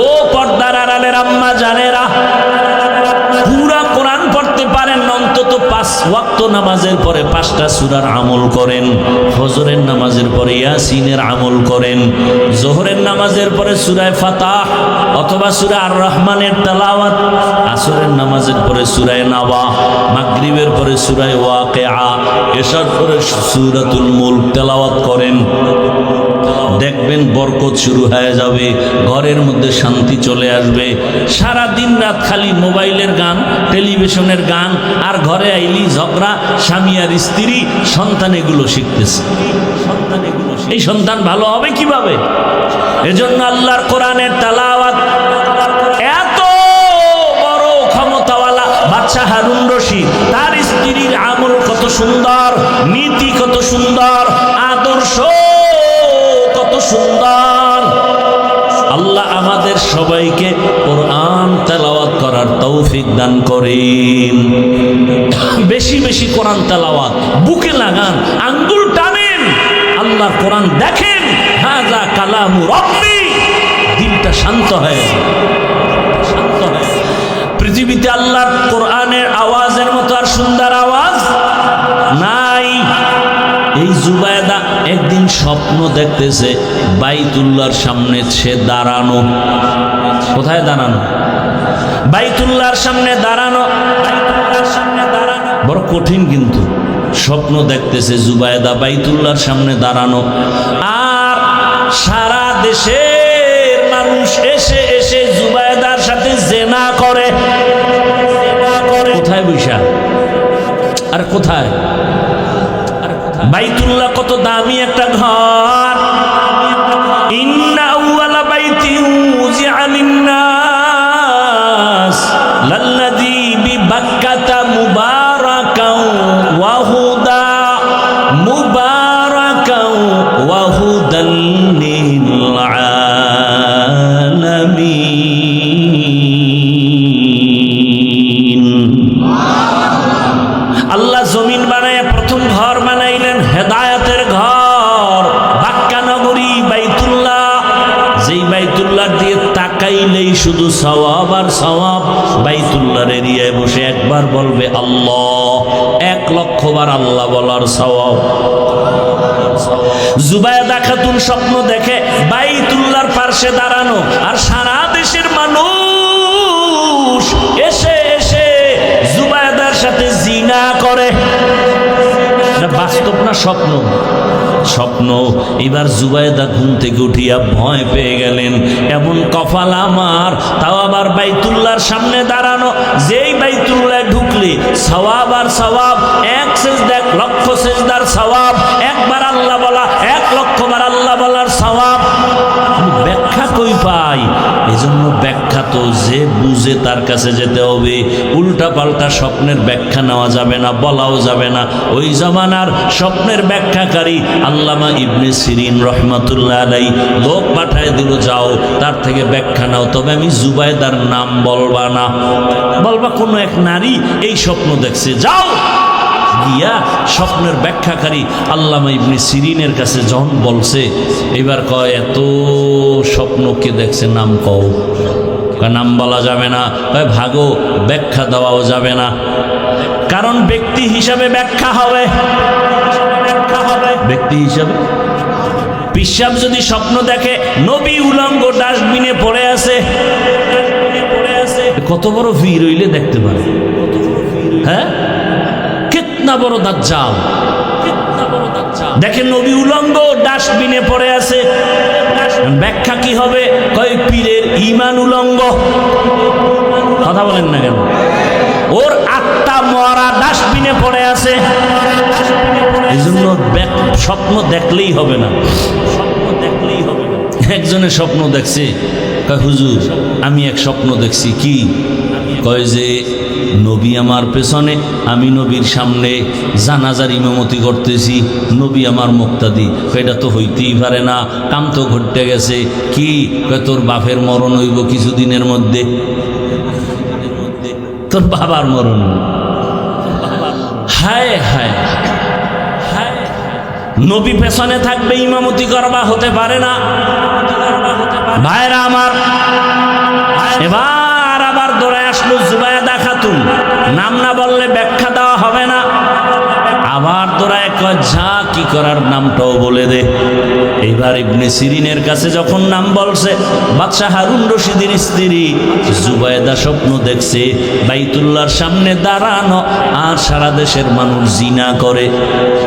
ও পর্দার আড়ালের আম্মা জানেরা, পুরা কোরআন পড়তে পারেন, অন্তত 5 ওয়াক্ত নামাজের পরে 5টা সূরার আমল করেন, ফজরের নামাজের পরে ইয়াসিনের আমল করেন, জোহরের নামাজের পরে সূরা ফাতাহ অথবা সূরা আর রহমানের তেলাওয়াত, আসরের নামাজের পরে সূরা নাবা, মাগরিবের পরে সূরা ওয়াকিআ, এশার পরে সূরাতুল মুলক তেলাওয়াত করেন। দেখবেন বরকত শুরু হয়ে যাবে, ঘরের মধ্যে শান্তি চলে আসবে। সারা দিন রাত খালি মোবাইলের গান, টেলিভিশনের গান, আর ঘরে আইলি ঝগড়া, স্বামী আর স্ত্রী, সন্তান এগুলো শিখতেছে। এই সন্তান ভালো হবে কিভাবে? এজন্য আল্লাহর কোরআনের তেলাওয়াত এত বড় ক্ষমতাওয়ালা বাদশা হারুন রশিদ, তার স্ত্রীর আমল কত সুন্দর, নীতি কত সুন্দর, আদর্শ কত সুন্দর। আল্লাহ আমাদের সবাইকে কোরআন তেলাওয়াত করার তৌফিক দান করেন। বেশি বেশি কোরআন তেলাওয়াত, বুকে লাগান, আঙ্গুল টানেন, আল্লাহর কোরআন দেখেন, হাযা কালামু রাব্বি, দিলটা শান্ত হয়ে যায়, শান্ত হয়ে। পৃথিবীতে আল্লাহর কোরআনের আওয়াজের মতো আর সুন্দর আওয়াজ নাই। এই জুবায়দা একদিন স্বপ্ন দেখতেছে বাইতুল্লাহর সামনে সে দাঁড়ানো। কোথায় দাঁড়ানো? বাইতুল্লাহর সামনে দাঁড়ানো। বড় কঠিন, কিন্তু স্বপ্ন দেখতেছে জুবায়দা বাইতুল্লাহর সামনে দাঁড়ানো, আর সারা দেশের মানুষ এসে এসে জুবায়দার সাথে জেনা করে। কোথায় বৈশা? আর কোথায়? বাইতুল্লাহ কত দামি একটা ঘর। ইন্না আউয়ালা বাইতিন উযিআ লিন-নাস লাল্লাযী বিবাক্কাতা মুবারাকাও ওয়া হুদা, মুবারাকাও ওয়া হুদাল লিল আলামিন। আল্লাহ জমিন বানায় প্রথম ঘর বানাইলেন হেদায়েতের ঘর, বাক্কা নগরী বাইতুল্লাহ। যেই বাইতুল্লাহ দিয়ে তাকাইলেই শুধু সওয়াব আর সওয়াব। বাইতুল্লাহর এরিয়ায় বসে একবার বলবে আল্লাহ, 1,00,000 বার আল্লাহ বলার সওয়াব। জুবায়দা খাতুন স্বপ্ন দেখে বাইতুল্লাহর পাশে দাঁড়ানো, আর সারা দেশের মানুষ এসে এসে জুবায়দার সাথে জিনা করে। বাস্তব না স্বপ্ন? স্বপ্ন। এবার জুবায়দা ঘুম থেকে উঠিয়া ভয় পেয়ে গেলেন, এমন কপাল আমার, তাও আবার বাইতুল্লাহর সামনে দাঁড়ানো। যেই বাইতুল্লাহ ঢুকলে সওয়াব আর সওয়াব, 1 সেজদা 1,00,000 সেজদার সওয়াব, একবার আল্লাহ বলা 1,00,000 বার আল্লাহ বলার সওয়াব। ব্যাখ্যা কই পাই? এজন্য ব্যাখ্যা তো যে বুঝে তার কাছে যেতে হবে। উল্টা পাল্টা স্বপ্নের ব্যাখ্যা নেওয়া যাবে না, বলাও যাবে না। ওই জামানার স্বপ্নের ব্যাখ্যাকারী আল্লামা ইবনে সিরিন রহমাতুল্লাহ আলাইহি লোক পাঠায় দিল, যাও তার থেকে ব্যাখ্যা নাও, তবে আমি জুবাইদার নাম বলবা না, বলবা কোনো এক নারী এই স্বপ্ন দেখছে। যাও গিয়া স্বপ্নের ব্যাখ্যাকারী আল্লামা ইবনে সিরিনের কাছে যখন বলছে, এবার কয় এত স্বপ্ন কে দেখছে, নাম কও। নাম বলা যাবে না। কয় ভাগো, ব্যাখ্যা দেওয়াও যাবে না, কারণ ব্যক্তি হিসাবে ব্যাখ্যা হবে, ব্যক্তি হিসাবে। পিশাব যদি স্বপ্ন দেখে নবী উলঙ্গ ডাস্টবিনে পড়ে আছে, কত বড় ভিড় হইলে দেখতে পারে? হ্যাঁ, কিতনা বড় দাজ্জাল। দেখেন নবী উলঙ্গ ডাস্টবিনে পড়ে আছে, ব্যাখ্যা কি হবে? কয় পীরের ঈমান উলঙ্গ। কথা বলেন না কেন? ওর আত্মা মরা ডাস্টবিনে পড়ে আছে। এই জন্য স্বপ্ন দেখলেই হবে না, একজনের স্বপ্ন দেখছে, কয় হুজুর আমি এক স্বপ্ন দেখছি। কি? কয় যে নবী আমার পেছনে, আমি নবীর সামনে জানাজার ইমামতি করতেছি, নবী আমার মুক্তাদি। এটা তো হইতেই পারে না, কাম তো ঘটতে গেছে। কি? কয় তোর বাপের মরণ হইব কিছুদিনের মধ্যে, তোর বাবার মরণ। হায় হায় হায়, নবী পেছনে থাকবে, ইমামতি করবা, হতে পারে না। ভাইরা আমার, এবার আবার দৌড়ায় আসলো জুবাইদা খাতুন। নাম না বললে ব্যাখ্যা দেওয়া হবে না। আবার দৌড়ায় কয় যা কি করার নামটাও বলে দে। এইবার ইবনে সিরিনের কাছে যখন নাম বলছে, বাদশাহ হারুন রশিদের স্ত্রী জুবাইদা স্বপ্ন দেখছে বাইতুল্লাহর সামনে দাঁড়ানো, আর সারা দেশের মানুষ জিনা করে।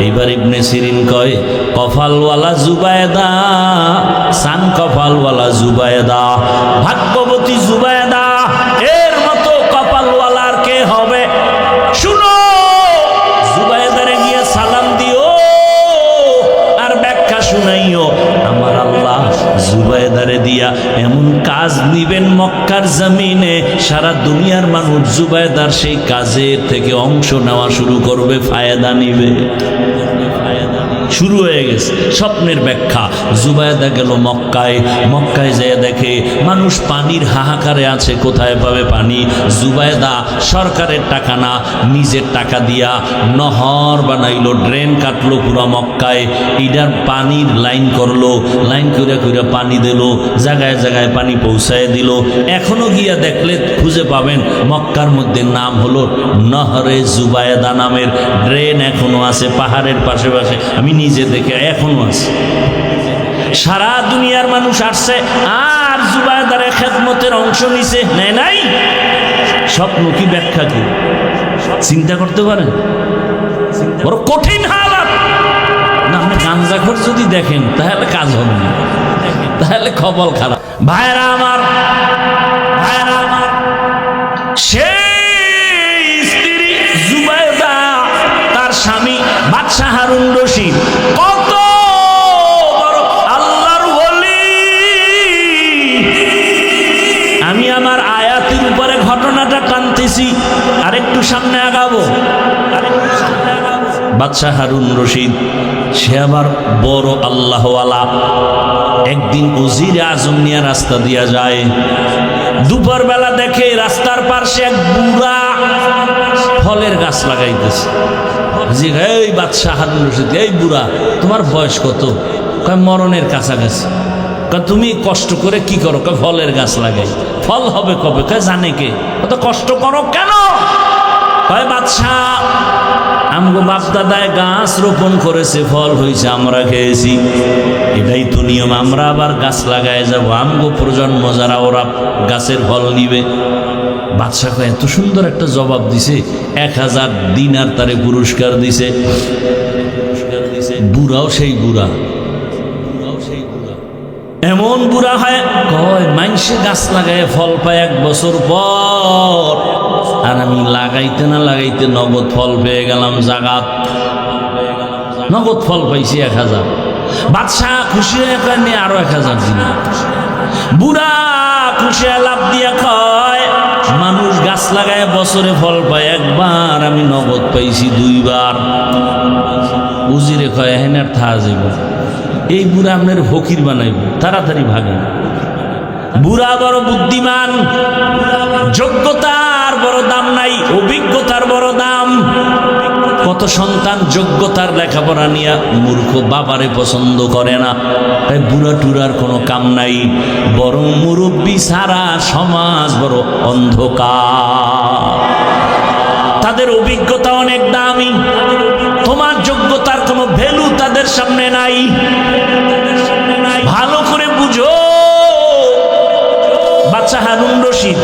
এইবার ইবনে সিরিন কয়, কপালওয়ালা জুবাইদা, সান কপালওয়ালা জুবাইদা, ভাগ্যবতী জুবাইদা, এর মতো কপালওয়ালা আর কে হবে? শুনো, জুবাইদারে গিয়ে সালাম দিও আর ব্যাখ্যা শুনাইও। আমার আল্লাহ জুবাইদারে দিয়া এমন কাজ নিবেন মক্কার জমিনে, সারা দুনিয়ার মানুষ জুবাইদার সেই কাজের থেকে অংশ নেওয়া শুরু করবে, ফায়দা নিবে। শুরু হয়ে গেছে স্বপ্নের ব্যাখ্যা। জুবাইদা গেল মক্কায়, মক্কায় যেয়ে দেখে মানুষ পানির হাহাকারে আছে, কোথায় পাবে পানি? জুবাইদা সরকারের টাকা না, নিজের টাকা দিয়া নহর বানাইলো, ড্রেন কাটলো পুরা মক্কায়, ইডার পানির লাইন করলো, লাইন করে করে পানি দিল, জায়গায় জায়গায় পানি পৌঁছায় দিল। এখনো গিয়া দেখলে খুঁজে পাবেন মক্কার মধ্যে নাম হলো নহরে জুবাইদা নামের ড্রেন এখনো আছে পাহাড়ের পাশে পাশে, আমি নিজে দেখে এখনো আছে। সারা দুনিয়ার মানুষ আসছে আর জুবাইদারে খেদমতের অংশ নিছে, নেয় নাই। স্বপ্ন কি, ব্যাখ্যা কি, চিন্তা করতে পারেন? বড় কঠিন হালাত না। আপনি গাঞ্জাখোর যদি দেখেন তাহলে কাজ হবে না, তাহলে খবর খারাপ। ভাইরা আমার, ভাইরা আমার, সেই স্ত্রী জুবাইদা, তার স্বামী বাদশাহ হারুন রশিদ, কত বড় আল্লাহর ওলি। আমি আমার আয়াতের উপরে ঘটনাটা টানতেছি, আরেকটু সামনে আগাবো, আরেকটু সামনে আগাবো। বাদশাহ হারুন রশিদ সে আবার বড় আল্লাহওয়ালা। একদিন ওজিরে আজম নিয়ে রাস্তা দিয়া যায়, দুপুর বেলা দেখে রাস্তার পাশে এক বুড়া ফলের গাছ লাগাইতেছে। এই বাদশাহ হারুন রশিদ, এই বুড়া তোমার বয়স কত? কয় মরণের কাছাকাছি। কয় তুমি কষ্ট করে কি করো? কয় ফলের গাছ লাগাই। ফল হবে কবে? কয় জানে কে? কত কষ্ট করো কেন? কয় বাদশাহ আমগো বাপ দাদায় গাছ রোপণ করেছে, ফল হয়েছে, আমরা খেয়েছি, এটাই তো নিয়ম। আমরা আবার গাছ লাগায় যাব, আমগো প্রজন্ম যারা ওরা গাছের ফল নিবে। বাদশাহ এত সুন্দর একটা জবাব দিছে, 1000 দিনার তারে পুরস্কার দিছে। বুড়াও সেই বুড়া, এমন বুড়া হয়, কয় মানুষে গাছ লাগায় ফল পায় 1 বছর পর, আর আমি লাগাইতে না লাগাইতে নগদ ফল পেয়ে গেলাম। জাগাত নগদ ফল পাইছি 1000। বাদশাহ খুশি হয়ে কয় আরো 1000 দিন। বুড়া খুশি লাভ দিয়া কয়, মানুষ গাছ লাগায় বছরে ফল পায় একবার, আমি নগদ পাইছি 2 বার। উজিরে কয় হেন আর থা যাইব, এই বুড়া আপনার ফকির বানাইব, তাড়াতাড়ি ভাগেন। বুড়া বড় বুদ্ধিমান, যোগ্যতার বড় দাম নাই, অভিজ্ঞতার বড় দাম। কত সন্তান যোগ্যতার লেখাপড়া নিয়ে মূর্খ বাবারে পছন্দ করে না, তাই বুড়া টুরার কোনো কাম নাই। বরং মুরব্বী সারা সমাজ বড় অন্ধকার, তাদের অভিজ্ঞতা অনেক দামি। তোমার যোগ্যতার কোনো ভ্যালু তাদের সামনে নাই। ভালো করে বুঝো। বাচ্চা হারুন রশিদ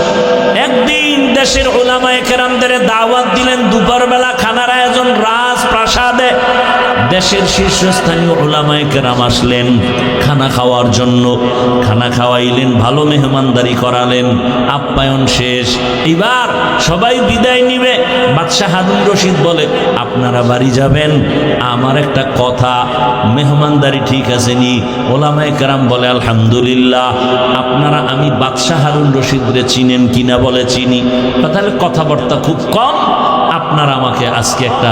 একদিন দেশের উলামায়ে কেরামদের দাওয়াত দিলেন, দুপুরবেলা খানার আয়োজন রাজপ্রাসাদে। দেশের শীর্ষস্থানীয় উলামায়ে কেরাম আসলেন খানা খাওয়ার জন্য। খানা খাওয়াইলেন, ভালো মেহমানদারি করালেন, আপ্যায়ন শেষ। এবার সবাই বিদায় নিবে। বাদশাহ হারুন রশিদ বলে, আপনারা বাড়ি যাবেন, আমার একটা কথা, মেহমানদারি ঠিক আছে নি? উলামায়ে কেরাম বলে, আলহামদুলিল্লাহ। আপনারা আমি বাদশাহ হারুন রশিদরে চিনেন কিনা? বলে চিনি। তাহলে কথাবার্তা খুব কম, আপনারা আমাকে আজকে একটা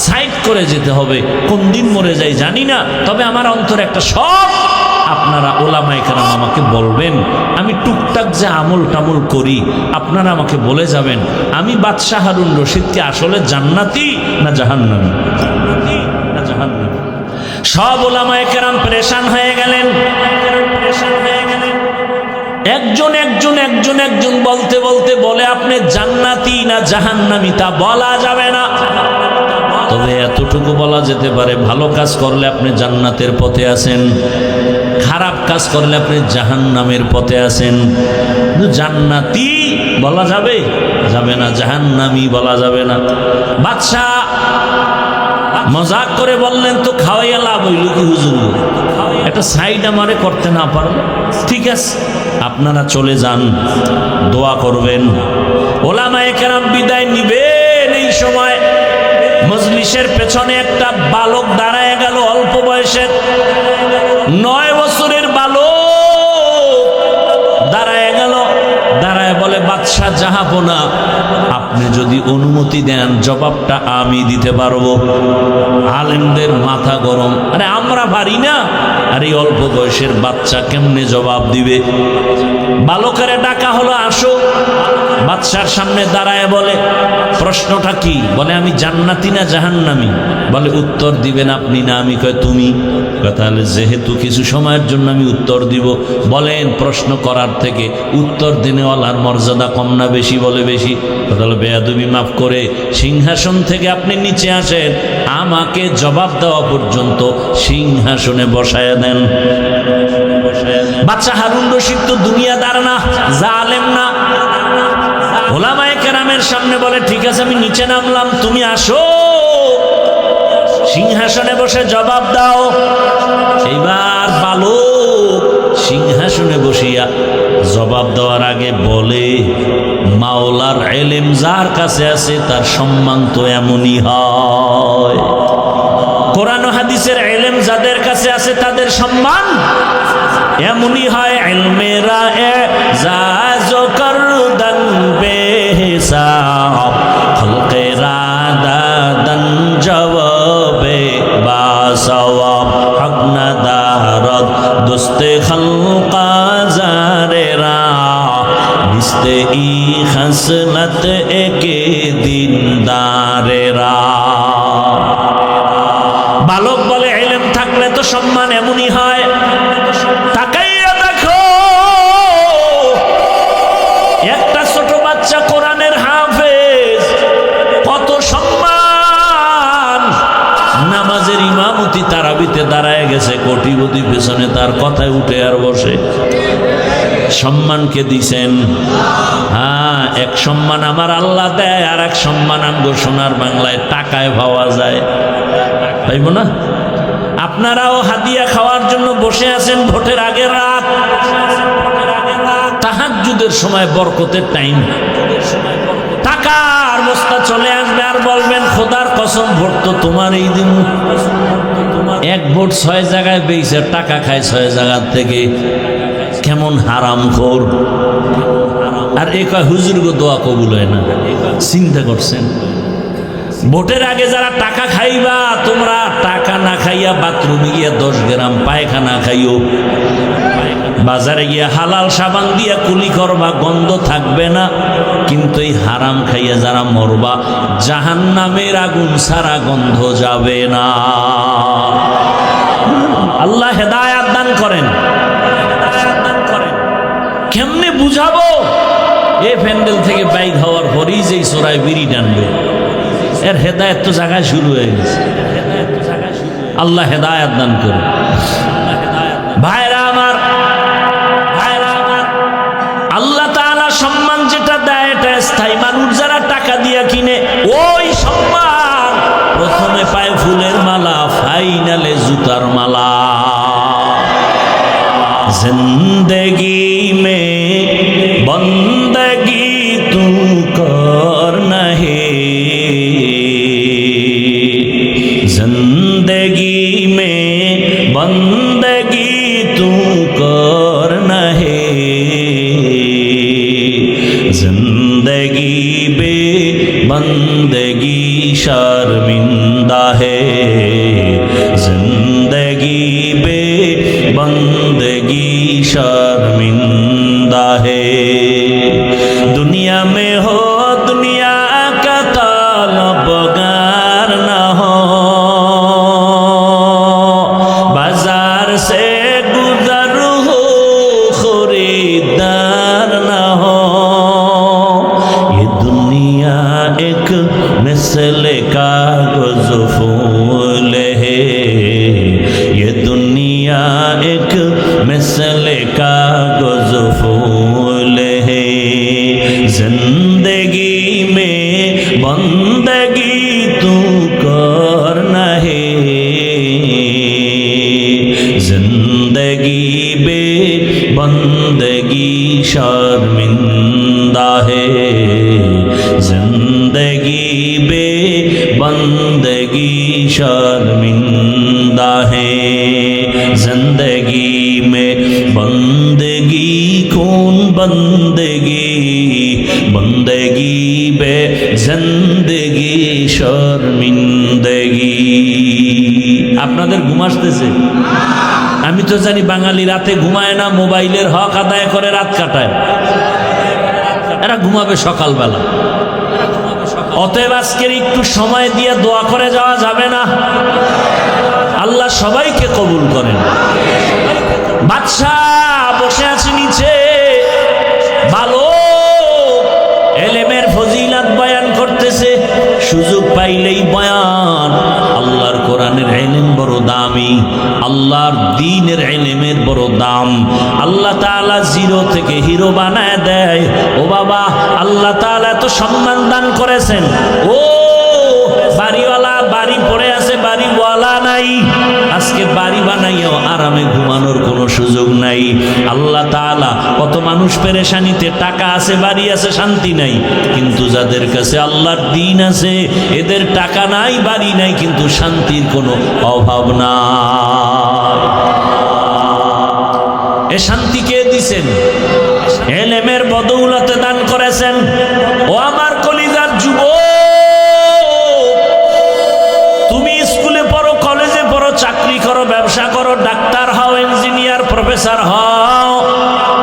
সাইড করে যেতে হবে। কোন দিন মরে যাই জানি না, তবে আমার অন্তরে একটা শখ, আপনারা উলামায়ে কেরাম আমাকে বলবেন, আমি টুকটাক যে আমল টামল করি আপনারা আমাকে বলে যাবেন, আমি বাদশাহ হারুন রশিদকে আসলে জান্নাতি না জাহান্নামী। সব উলামায়ে কেরাম পেরেশান হয়ে গেলেন। একজন একজন একজন একজন বলতে বলতে বলে, আপনি জান্নাতি না জাহান্নামী তা বলা যাবে না, তবে এতটুকু বলা যেতে পারে, ভালো কাজ করলে আপনি জান্নাতের পথে আছেন, খারাপ কাজ করলে আপনি জাহান্নামের পথে আছেন। জান্নাতি বলা যাবে যাবে না, জাহান্নামী বলা যাবে না। বাদশাহ মজাক করে বললেন, তো খাওয়াইয়া লাভ হইল কি হুজুর? একটা সাইড আমারে করতে না পারলে ঠিক আছে, আপনারা চলে যান, দোয়া করবেন। উলামায়ে কেরাম বিদায় নিবেন। এই সময় মজলিসের পেছনে একটা বালক দাঁড়ায় গেল, অল্প বয়সের 9 বছরের বালক দাঁড়ায় গেল। দাঁড়ায় বলে, বাদশাহ জাহাপনা, আপনি যদি অনুমতি দেন জবাবটা আমি দিতে পারবো। আলেমদের মাথা গরম, আরে আমরা পারি না, আর এই অল্প বয়সের বাচ্চা কেমনে জবাব দিবে? বালকের ডাকা হলো, আসো। বাদশার সামনে দাঁড়ায় বলে, প্রশ্নটা কি? বলে, আমি জান্নাতি না জাহান্নামী? বলে, উত্তর দিবেন আপনি না আমি? কয় তুমি। তাহলে যেহেতু কিছু সময়ের জন্য আমি উত্তর দিব, বলেন প্রশ্ন করার থেকে উত্তর দিনেওয়ালার মর্যাদা কম না বেশি? বলে বেশি। তাহলে বেয়াদবি মাফ করে সিংহাসন থেকে আপনি নিচে আসেন, আমাকে জবাব দেওয়া পর্যন্ত সিংহাসনে বসায় দেন। বাদশাহ হারুন রশিদ তো দুনিয়াদার না, জালেম না। উলামায়ে কেরামের সামনে বলে, ঠিক আছে আমি নিচে নামলাম, তুমি আসো সিংহাসনে বসে জবাব দাও। এইবার বালক সিংহাসনে বসিয়া জবাব দেওয়ার আগে বলে, মাওলার ইলম যার কাছে আছে তার সম্মান তো এমনই হয়। কোরআন ও হাদিসের ইলম যাদের কাছে আছে তাদের সম্মান এমনই হয়। ইলমেরা এজাজ করদান বেহিসাব, খলকেরা দাদান জবাবে বাসওয়াব, হক না দারদ দোস্তে খলকা জারেরা, নিস্তে ই খসলত একে দিনদারেরা। বালক বলে, ইলম থাকলে তো সম্মান এমনই হয়। তাকাইয়া দেখো, একটা ছোট বাচ্চা কোরআনের হাফেজ, কত সম্মান। নামাজের ইমামতি তারাবিতে দাঁড়ায় গেছে, কোটিপতি পেছনে তার কথায় উঠে আর বসে। সম্মানকে দিছেন। হ্যাঁ, এক সম্মান আমার আল্লাহ দেয়, আর এক সম্মান আমগো সোনার বাংলায় টাকায় পাওয়া যায়, তাইব না? আপনারাও হাদিয়া খাওয়ার জন্য বসে আছেন ভোটের আগের রাত, তাহাজ্জুদের সময় বরকতের টাইম, টাকার বস্তা চলে আসবে আর বলবেন, খোদার কসম ভোট তো তোমার এই দিন। এক ভোট 6 জায়গায় পেয়েছে, টাকা খায় 6 জায়গার থেকে। কেমন কেমন হারামখোর। আর এ কয় হুজুর গো দোয়া কবুল হয় না। চিন্তা করছেন? ভোটের আগে যারা টাকা খাইবা, তোমরা টাকা না খাইয়া বাথরুমে গিয়া 10 গ্রাম পায়খানা খাইও, বাজারে গিয়া হালাল সাবান দিয়া কুলি করবা, গন্ধ থাকবে না। কিন্তু এই হারাম খাইয়া যারা মরবা, জাহান্নামের আগুন ছাড়া গন্ধ যাবে না। আল্লাহ হেদায়াত দান করেন। কেমনে বুঝাবো? এই প্যান্ডেল থেকে বাইক হওয়ার পরেই যে চোরায় বিড়ি টানবে, এর হেদায়েত তো জায়গায় শুরু হয়ে গেছে। আল্লাহ হেদায়েত দান করে। ভাইরা আমার, আল্লাহ তাআলা সম্মান যেটা দেয় এটা স্থায়ী। মানুষ যারা টাকা দিয়ে কিনে, ওই সম্মান প্রথমে পায় ফুলের মালা, ফাইনালে জুতার মালা। জিন্দগি মে বন্দগি তু করনা হে, जिंदगी में बंदगी तू करना है, जिंदगी बे बंदगी शर्मिंदा है, जिंदगी बे बंदगी शर्मिंदा है। दुनिया में हो दुनिया का तलबगार ना हो, बाजार से गुजर हो खरीदार ना हो। ये दुनिया एक मिसल कागज फूल है, ये दुनिया एक मिसल कागज फूल है। जिंदगी में बंदगी तू करना है, जिंदगी बे बंदगी शर्मिंदा है, जिंदगी बे बंदगी शर्मिंदा है। जिंदगी में बंदगी कौन बंदगी, बंदगी बे जिंदगी शर्मिंदगी। আপনাদের ঘুম আসতেছে? আমি তো জানি বাঙালি রাতে ঘুমায় না, মোবাইলের হক আদায় করে রাত কাটায়। এরা ঘুমাবে সকালবেলা। অতএব আজকের একটু সময় দিয়ে দোয়া করে যাওয়া যাবে না? আল্লাহ সবাইকে কবুল করেন। বাদশাহ বসে আছে নিচে, ভালো এলেমের ফজিলত বয়ান করতেছে, সুযোগ পাইলেই বয়ান। আল্লাহর কোরআনের ইলম বড় দামি, আল্লাহর দ্বীনের ইলমের বড় দাম। আল্লাহ তাআলা জিরো থেকে হিরো বানায় দেয়। ও বাবা, আল্লাহ তাআলা এত সম্মান দান করেছেন। ও বাড়িওয়ালা বাড়ি পড়ে আছে, বাড়িওয়ালা নাই, আজকে বাড়ি বানাইয়াও আরামে ঘুমানোর কোনো সুযোগ নাই। আল্লাহ তাআলা কত মানুষ পেরেশানিতে, টাকা আছে, বাড়ি আছে, শান্তি নাই। কিন্তু যাদের কাছে আল্লাহর দ্বীন আছে, এদের টাকা নাই, বাড়ি নাই, কিন্তু শান্তির কোনো অভাব নাই। এ শান্তি কে দিছেন? ইলমের বদৌলতে দান করেছেন। ও আমার কলিজার যুবক, তুমি স্কুলে পড়ো, কলেজে পড়ো, চাকরি করো, ব্যবসা করো, ডাক্তার হও, ইঞ্জিনিয়ার, প্রফেসর হও,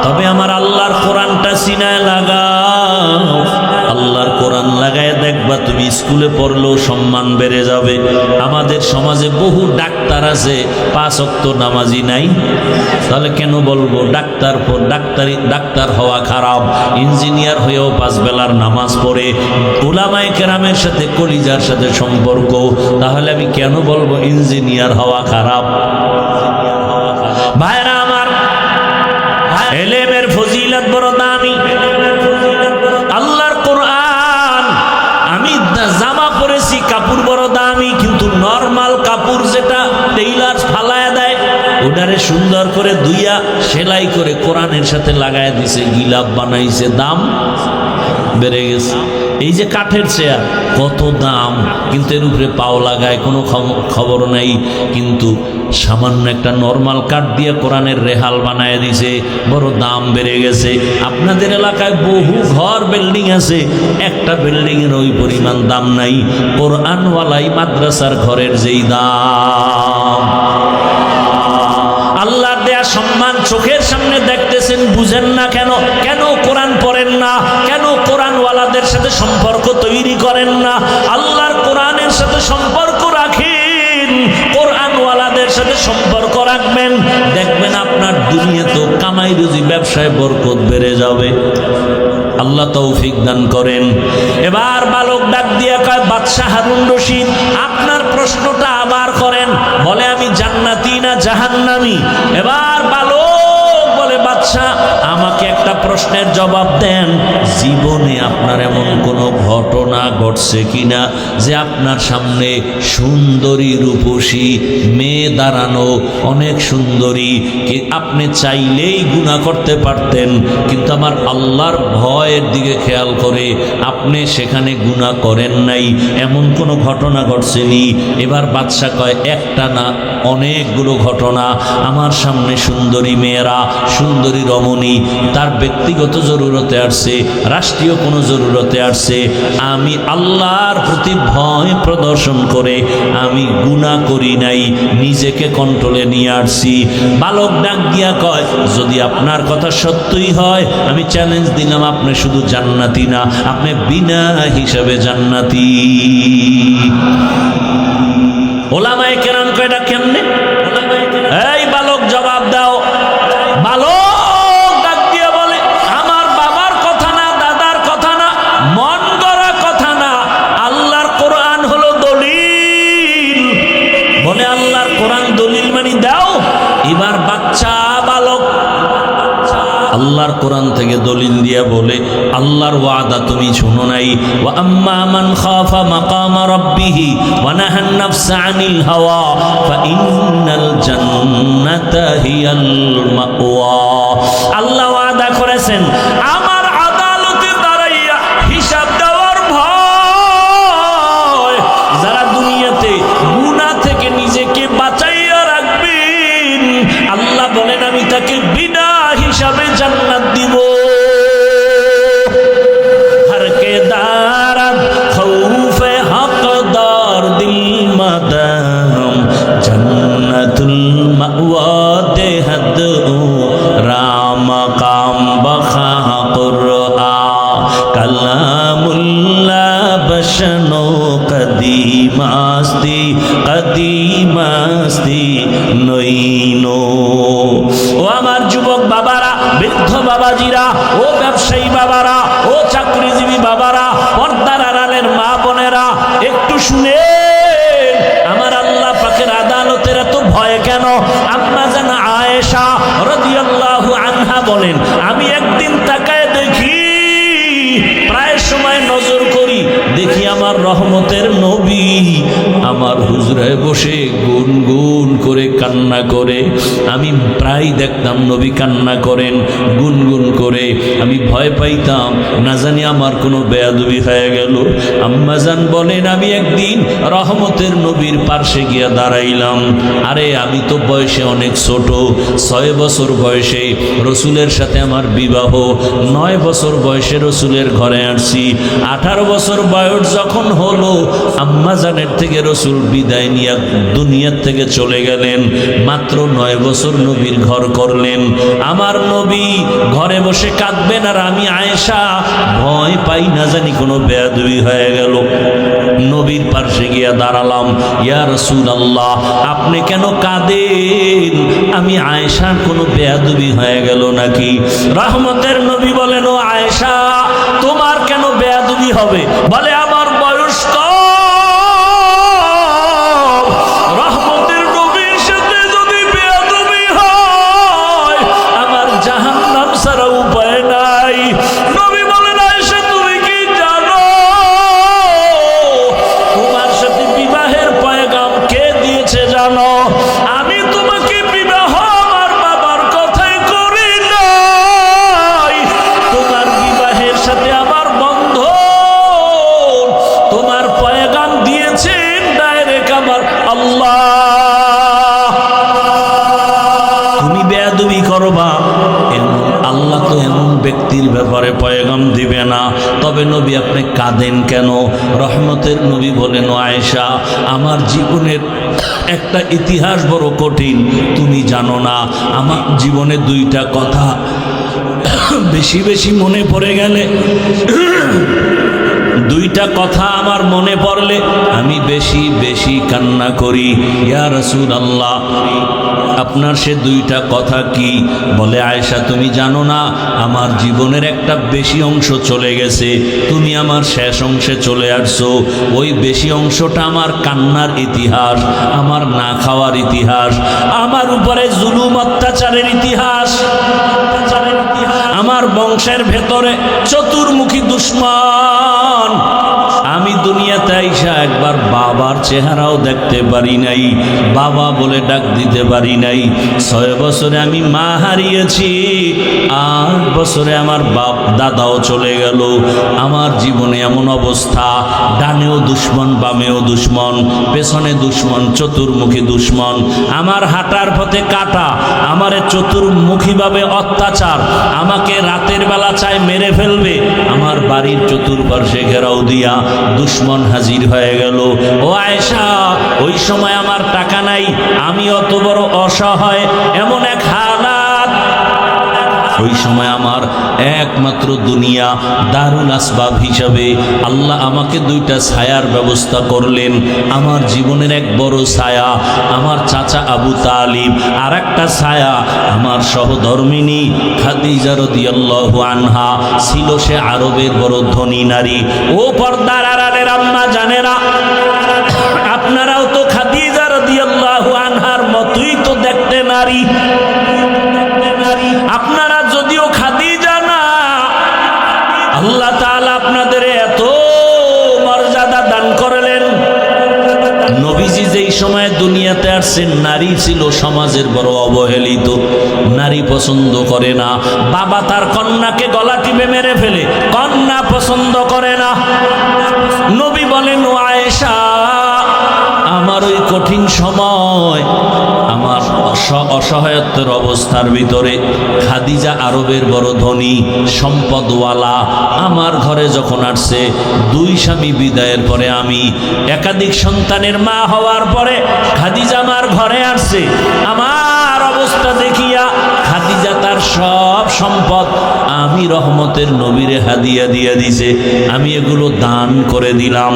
তবে আমার আল্লাহর কোরআনটা সিনায় লাগাও। আল্লাহর কোরআন লাগায় দেখবা তুমি স্কুলে পড়লেও সম্মান বেড়ে যাবে। আমাদের সমাজে বহু ডাক্তার আছে, 5 ওয়াক্ত নামাজি নাই। তাহলে কেন বলবো ডাক্তার হওয়া খারাপ? ইঞ্জিনিয়ার হয়েও 5 বেলার নামাজ পড়ে, উলামায়ে কেরামের সাথে কলিজার সাথে সম্পর্ক, তাহলে আমি কেন বলবো ইঞ্জিনিয়ার হওয়া খারাপ? ভাইরা আমার, ইলমের ফজিলত বড় দামি। আল্লাহর কোরআন, আমি জামা পরেছি, কাপড় বড় দামি, কিন্তু নরমাল কাপড় যেটা টেইলার ফালায় দেয়, ওটারে সুন্দর করে ধুইয়া সেলাই করে কোরআনের সাথে লাগায় দিছে, গিলাপ বানাইছে, দাম বেড়ে গেছে। এই যে কাঠের চেয়ার কত দাম, কিন্তু এর উপরে পাও লাগায় কোনো খবর নাই। কিন্তু সামান্য একটা নর্মাল কাঠ দিয়ে কোরআনের রেহাল বানায় দিছে, বড় দাম বেড়ে গেছে। আপনাদের এলাকায় বহু ঘর বিল্ডিং আছে, একটা বিল্ডিং এর ওই পরিমাণ দাম নাই। কোরআনওয়ালাই মাদ্রাসার ঘরের যেই দাম। আল্লাহর দেয়া সম্মান চোখের সামনে দেখতেছেন, বুঝেন না কেন? কেন কোরআন পড়েন না? কেন কোরআনওয়ালাদের সাথে সম্পর্ক তৈরি করেন না? আল্লাহর কোরআনের সাথে সম্পর্ক রাখেন, কোরআনওয়ালাদের সাথে সম্পর্ক রাখবেন, দেখবেন আপনার দুনিয়াতেও কামাই রুজি ব্যবসায় বরকত বেড়ে যাবে। আল্লাহ তৌফিক দান করেন। এবার বালক ডাক দিয়ে কয়, বাদশাহ হারুন রশিদ, আপনার প্রশ্নটা আবার করেন। বলে, আমি জান্নাতি না জাহান্নামী? এবার বালক বলে, বাদশাহ আমাকে একটা প্রশ্নের জবাব দেন। জীবনে আপনার এমন কোনো ঘটনা ঘটছে কিনা যে আপনার সামনে সুন্দরী রূপসী মেয়ে দাঁড়ানো, অনেক সুন্দরী, কে আপনি চাইলেই গুনাহ করতে পারতেন, কিন্তু আমার আল্লাহর ভয়ের দিকে খেয়াল করে আপনি সেখানে গুনাহ করেন নাই, এমন কোনো ঘটনা ঘটছেনি? এবার বাদশা কয়, একটা না, অনেকগুলো ঘটনা। আমার সামনে সুন্দরী মেয়েরা, সুন্দরী রমণী, তার ব্যক্তিগত জরুরতে আসছে, রাষ্ট্রীয় কোনো জরুরতে আসছে, আমি আল্লাহর প্রতি ভয় প্রদর্শন করে আমি গুনাহ করি নাই, নিজেকে কন্ট্রোলে নিয়ে আসছি। বালক ডাক দিয়া কয়, যদি আপনার কথা সত্যই হয়, আমি চ্যালেঞ্জ দিলাম, আপনি শুধু জান্নাতি না, আপনি বিনা হিসাবে জান্নাতি। ওলামায়ে কেরাম কয়, এটা কেমনে? এই বালক জবাব দাও। বালক ডাক দিয়ে বলে, আমার বাবার কথা না, দাদার কথা না, মন গড়া কথা না, আল্লাহর কোরআন হলো দলিল। বলে, আল্লাহর কোরআন দলিল মানি দাও। এবার বাচ্চা বালক আল্লাহর কোরআন থেকে দলিল দিয়া বলে, আল্লাহর ওয়াদা তুমি শুনো নাই? ওয়া আম্মা মান খাফা মাকামা রাব্বিহি ওয়া নাহান নাফসা আনিল হাওয়া ফাইন্নাল জান্নাতা হিয়াল মাওয়া। আল্লাহ ওয়াদা করেছেন, আমার আদালতে দাঁড়াইয়া হিসাব দেওয়ার ভয়, যারা দুনিয়াতে গুনাহ থেকে নিজেকে বাঁচাইয়া রাখবেন, আল্লাহ বলেন আমি তাকে বিনা হিসাবে জান্নাত দিব। হর কে দারাত খৌফে হকদার দিল মাদাম জান্নাতুল মাওয়া দেহদ রাম কাম বখা কুরআ কালামুল্লাহ বশনো কদিমাস্তি কদিমাস্তি নইনো। ও আমার যুবক বাবারা, বৃদ্ধ বাবাজিরা, ও ব্যবসায়ী বাবারা, ও চাকরিজীবী বাবারা, পর্দার আড়ালের মা বোনেরা, একটু শুনে, আমার আল্লাহ পাকের আদালতের এত ভয় কেন? আম্মা জান আয়েশা রাদিয়াল্লাহু আনহা বলেন, আমি একদিন তাকায় দেখি, প্রায় সময় নজর করি, দেখি আমার রহমতের নবী আমার হুজরায় বসে গুনগুন করে কান্না করে। আমি প্রায় দেখতাম নবী কান্না করেন গুনগুন করে। আমি ভয় পাইতাম না জানি আমার কোনো বেয়াদবি হয়ে গেল। আম্মাজান বলেন, আমি একদিন রহমতের নবীর পার্শ্বে গিয়া দাঁড়াইলাম। আরে আমি তো বয়সে অনেক ছোট, 6 বছর বয়সে রসুলের সাথে আমার বিবাহ, 9 বছর বয়সে রসুলের ঘরে আসছি। 18 বছর বয়স যখন হলো, আম্মাজানের থেকে রসুল বিদায় নিয়ে দুনিয়ার থেকে চলে গেলেন। মাত্র 9 বছর নবীর ঘর করলেন। আমার নবী ঘরে বসে কাঁদবেন, আর আমি আয়েশা ভয় পাই না জানি কোনো বেয়াদবি হয়ে গেল। নবীর পাশে গিয়া দাঁড়ালাম, ইয়া রাসূলুল্লাহ আপনি কেন কাঁদেন? আমি আয়েশার কোনো বেয়াদবি হয়ে গেল নাকি? রহমতের নবী বলেন, ও আয়েশা তোমার কেন বেয়াদবি হবে? বলে, আমার বয়স কম, রহমতের নবীর সাথে যদি বেয়াদবি হয় আমার জাহান্নাম ছাড়া উপায় নাই। নবী বলেন, আয়েশা তুমি কি জানো তোমার সাথে বিবাহের পয়গাম কে দিয়েছে জানো? আমি তোমাকে বিবাহ আমার বাবার কথাই করি নাই, তোমার বিবাহের সাথে আমার বন্ধ তবে নবী আপনি কাঁদেন কেন? রহমতের নবী বলেন, ও আয়েশা, আমার জীবনের একটা ইতিহাস বড় কঠিন, তুমি জানো না। আমার জীবনে দুইটা কথা বেশি বেশি মনে পড়ে গেলে, দুইটা কথা আমার মনে পড়লে আমি বেশি বেশি কান্না করি। ইয়া রাসূলুল্লাহ, আপনার সে দুইটা কথা কি? বলে, আয়েশা তুমি জানো না, আমার জীবনের একটা বেশি অংশ চলে গেছে, তুমি আমার শেষ অংশে চলে আসছো। ওই বেশি অংশটা আমার কান্নার ইতিহাস, আমার না খাওয়ার ইতিহাস, আমার উপরে জুলুম অত্যাচারের ইতিহাস, আমার বংশের ভেতরে চতুর্মুখী দুশ্মন। আমি দুনিয়াতে আইসা একবার বাবার চেহারাও দেখতে পারি নাই, বাবা বলে ডাক দিতে পারি নাই। 6 বছরে আমি মা হারিয়েছি, 8 বছরে আমার দাদাও চলে গেল। আমার জীবনে এমন অবস্থা, ডানেও দুশ্মন, বামেও দুশ্মন, পেছনে দুশ্মন, চতুর্মুখী দুশ্মন। আমার হাঁটার পথে কাটা, আমারে চতুর্মুখীভাবে অত্যাচার, আমাকে রাতের বেলা চায় মেরে ফেলবে। আমার বাড়ির চতুর্পার্শ্বে ঘেরাও দিয়া দুশ্মন হাজির হয়ে গেল। ও আয়েশা, ওই সময় আমার টাকা নাই, আমি অত বড় অসহায়, এমন এক হালাত। ওই সময় আমার একমাত্র দুনিয়া দারুল আসবাব হিসাবে আল্লাহ আমাকে দুইটা ছায়ার ব্যবস্থা করলেন। আমার জীবনের এক বড় ছায়া আমার চাচা আবু তালিব, আর একটা ছায়া আমার সহধর্মিনী খাদিজা রাদিয়াল্লাহু আনহা। ছিল সে আরবের বড় ধনী নারী। ও পর্দার আড়ালের আম্মা জানেরা, আপনারাও তো খাদিজা রাদিয়াল্লাহু আনহার মতোই তো দেখতে নারী। আপনারা যদিও খাদিজা না, আল্লাহ তাআলা আপনাদের এত মর্যাদা দান করলেন। নবীজি যেই সময় দুনিয়াতে আসছেন, নারী ছিল সমাজের বড় অবহেলিত, নারী পছন্দ করে না। বাবা তার কন্যাকে গলা টিপে মেরে ফেলে, কন্যা পছন্দ করে না। নবী বলেন, ও আয়েশা, আমার ওই কঠিন সময়, আমার অসহায়ত্বের অবস্থার ভিতরে খাদিজা আরবের বড় ধনী সম্পদওয়ালা আমার ঘরে যখন আসছে, 2 স্বামী বিদায়ের পরে আমি একাধিক সন্তানের মা হওয়ার পরে খাদিজা আমার ঘরে আসছে। আমার অবস্থা দেখিয়া খাদিজা তার সব সম্পদ আমি রহমতের নবীরে হাদিয়া দিয়ে দিছে, আমি এগুলো দান করে দিলাম।